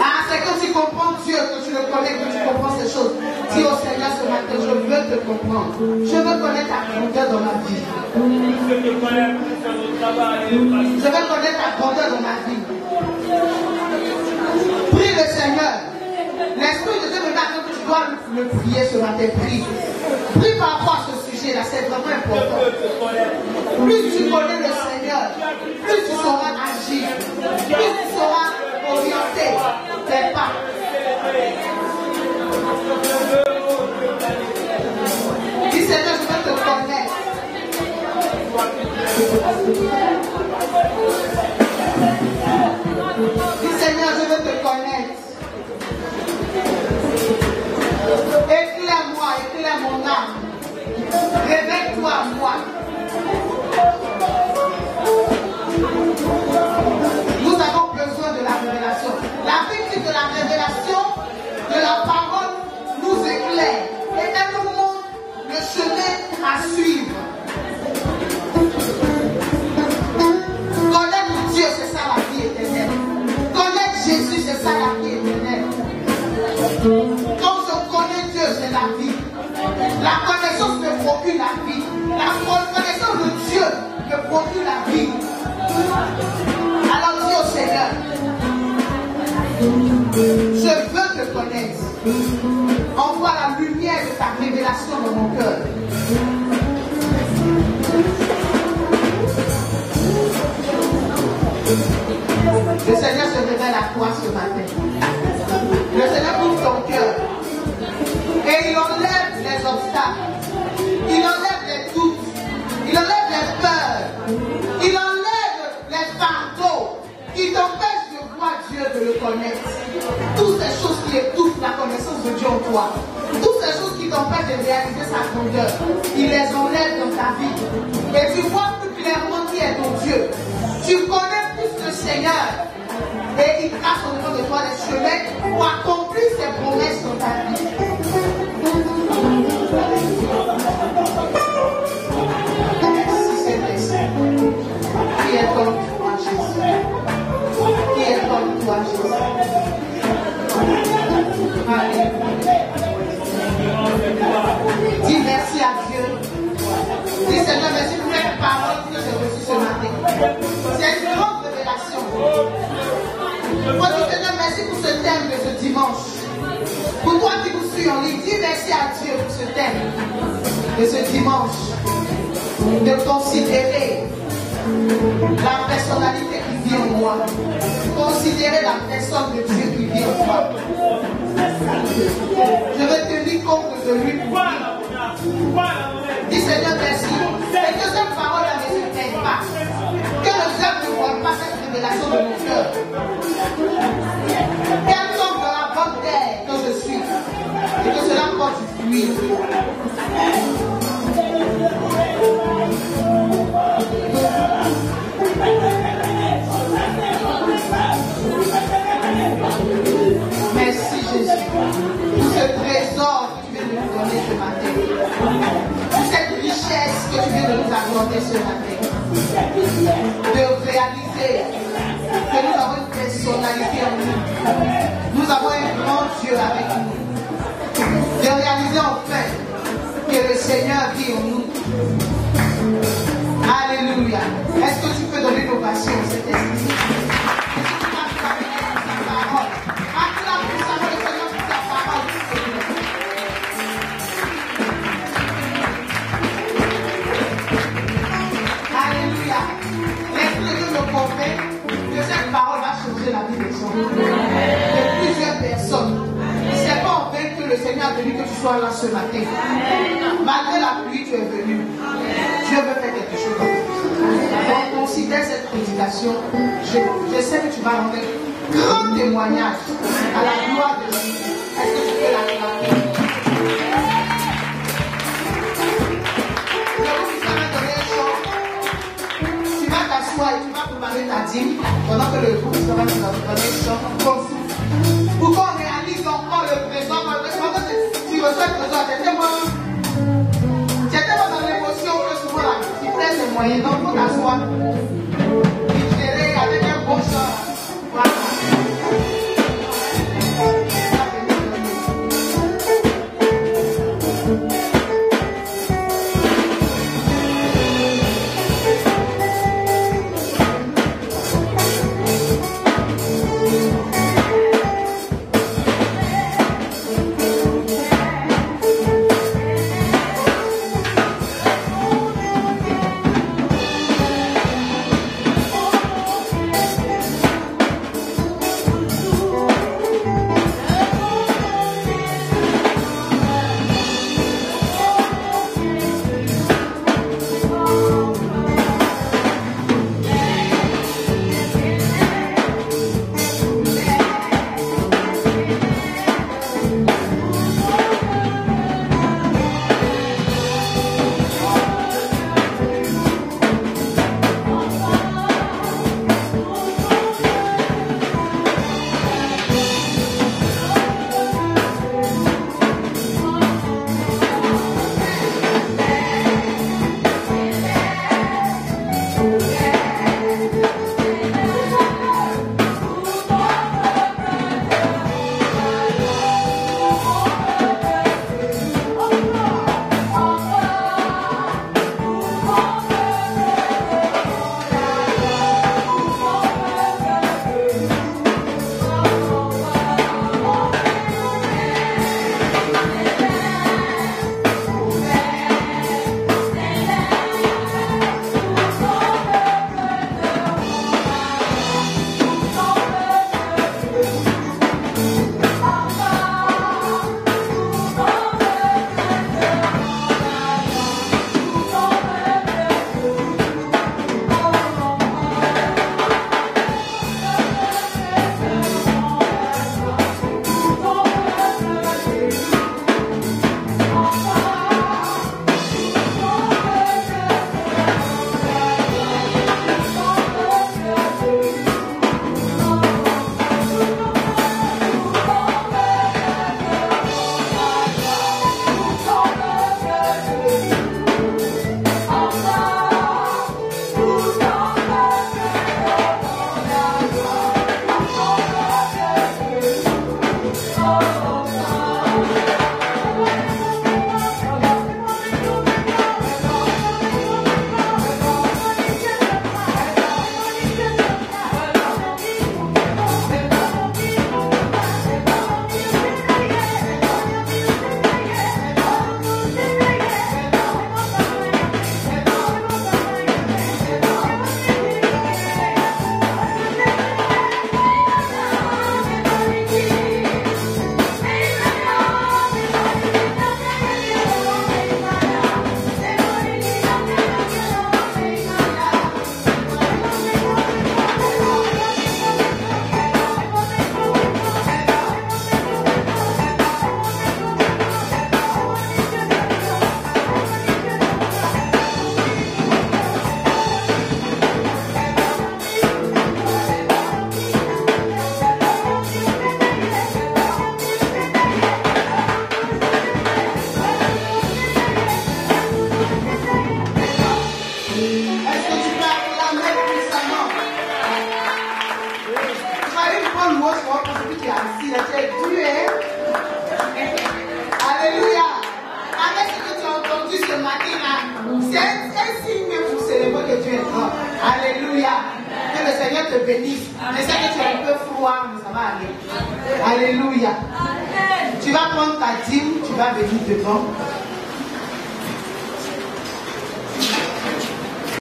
Ah, c'est quand tu comprends Dieu, que tu le connais, que tu comprends ces choses. Dis au Seigneur ce matin, je veux te comprendre. Je veux connaître ta grandeur dans ma vie. Je veux connaître ta grandeur dans ma vie. Prie le Seigneur. L'Esprit de Dieu me dit que tu dois le prier ce matin. Prie. Prie par rapport à ce sujet-là. C'est vraiment important. Plus tu connais le Seigneur, plus tu sauras agir. Plus tu sauras orienter tes pas. Dis Seigneur, je veux te connaître. Dis Seigneur, je veux te connaître. Éclaire-moi, éclaire mon âme. Révèle-toi à moi. Nous avons besoin de la révélation. La Bible dit que la révélation de la parole nous éclaire et elle nous montre le chemin à suivre. Connaître Dieu, c'est ça la vie éternelle. Connaître Jésus, c'est ça la vie éternelle. Quand je connais Dieu, c'est la vie. La connaissance me procure la vie. La connaissance de Dieu me procure la vie. Alors dis au Seigneur, je veux te connaître. Envoie la lumière de ta révélation dans mon cœur. Le Seigneur se révèle à toi ce matin. Le Seigneur ouvre ton cœur. Et il enlève les obstacles. Il enlève les doutes. Il enlève les peurs. Il enlève les fardeaux qui t'empêchent de voir Dieu, de le connaître. Toutes ces choses qui étouffent la connaissance de Dieu en toi. Toutes ces choses qui t'empêchent de réaliser sa grandeur. Il les enlève dans ta vie. Et tu vois plus clairement qui est ton Dieu. Tu connais plus le Seigneur. Et il trace au niveau de toi les chemins pour accomplir ses promesses dans ta vie. Merci Saint-Esprit. Qui est comme toi, Jésus? Qui est comme toi, Jésus? Alléluia. Dis merci à Dieu. Dis Seigneur, merci pour les paroles que j'ai reçues ce matin. C'est une grande révélation. Moi, je te dis merci pour ce thème de ce dimanche. Pour toi qui nous suis en ligne, dis merci à Dieu pour ce thème de ce dimanche. De considérer la personnalité qui vit en moi. Considérer la personne de Dieu qui vit en moi. Je vais tenir compte de lui. Dis Seigneur, merci. Et que cette parole ne se perde pas. Que le diable ne voit pas cette révélation de mon cœur. Qu'elle tombe dans la bonne terre que je suis. Et que cela porte du fruit. Merci Jésus pour ce trésor que tu viens de nous donner ce matin. Pour cette richesse que tu viens de nous accorder ce matin. De réaliser que nous avons une personnalité en nous. Nous avons un grand Dieu avec nous. De réaliser enfin que le Seigneur vit en nous. Alléluia. Est-ce que tu peux donner nos passions à cet esprit? La vie des gens, de plusieurs personnes. C'est pas en vain que le Seigneur a voulu que tu sois là ce matin. Malgré la pluie, tu es venu. Dieu veut faire quelque chose. Donc considère cette prédication. Je sais que tu vas rendre un grand témoignage à la gloire de Dieu. Est-ce que tu peux l'acclamer? Je vais vous donner un chant. Tu vas t'asseoir et tu vas préparer ta dîme pendant que le groupe sera dans le chant comme ça. Pour qu'on réalise encore le présent. Parce que tu reçois le présent, j'étais dans l'émotion que souvent là, tu prends les moyens. Donc il faut t'asseoir. Libérer avec un bon chant. Voilà. Alléluia. Tu vas prendre ta dîme, tu vas venir devant.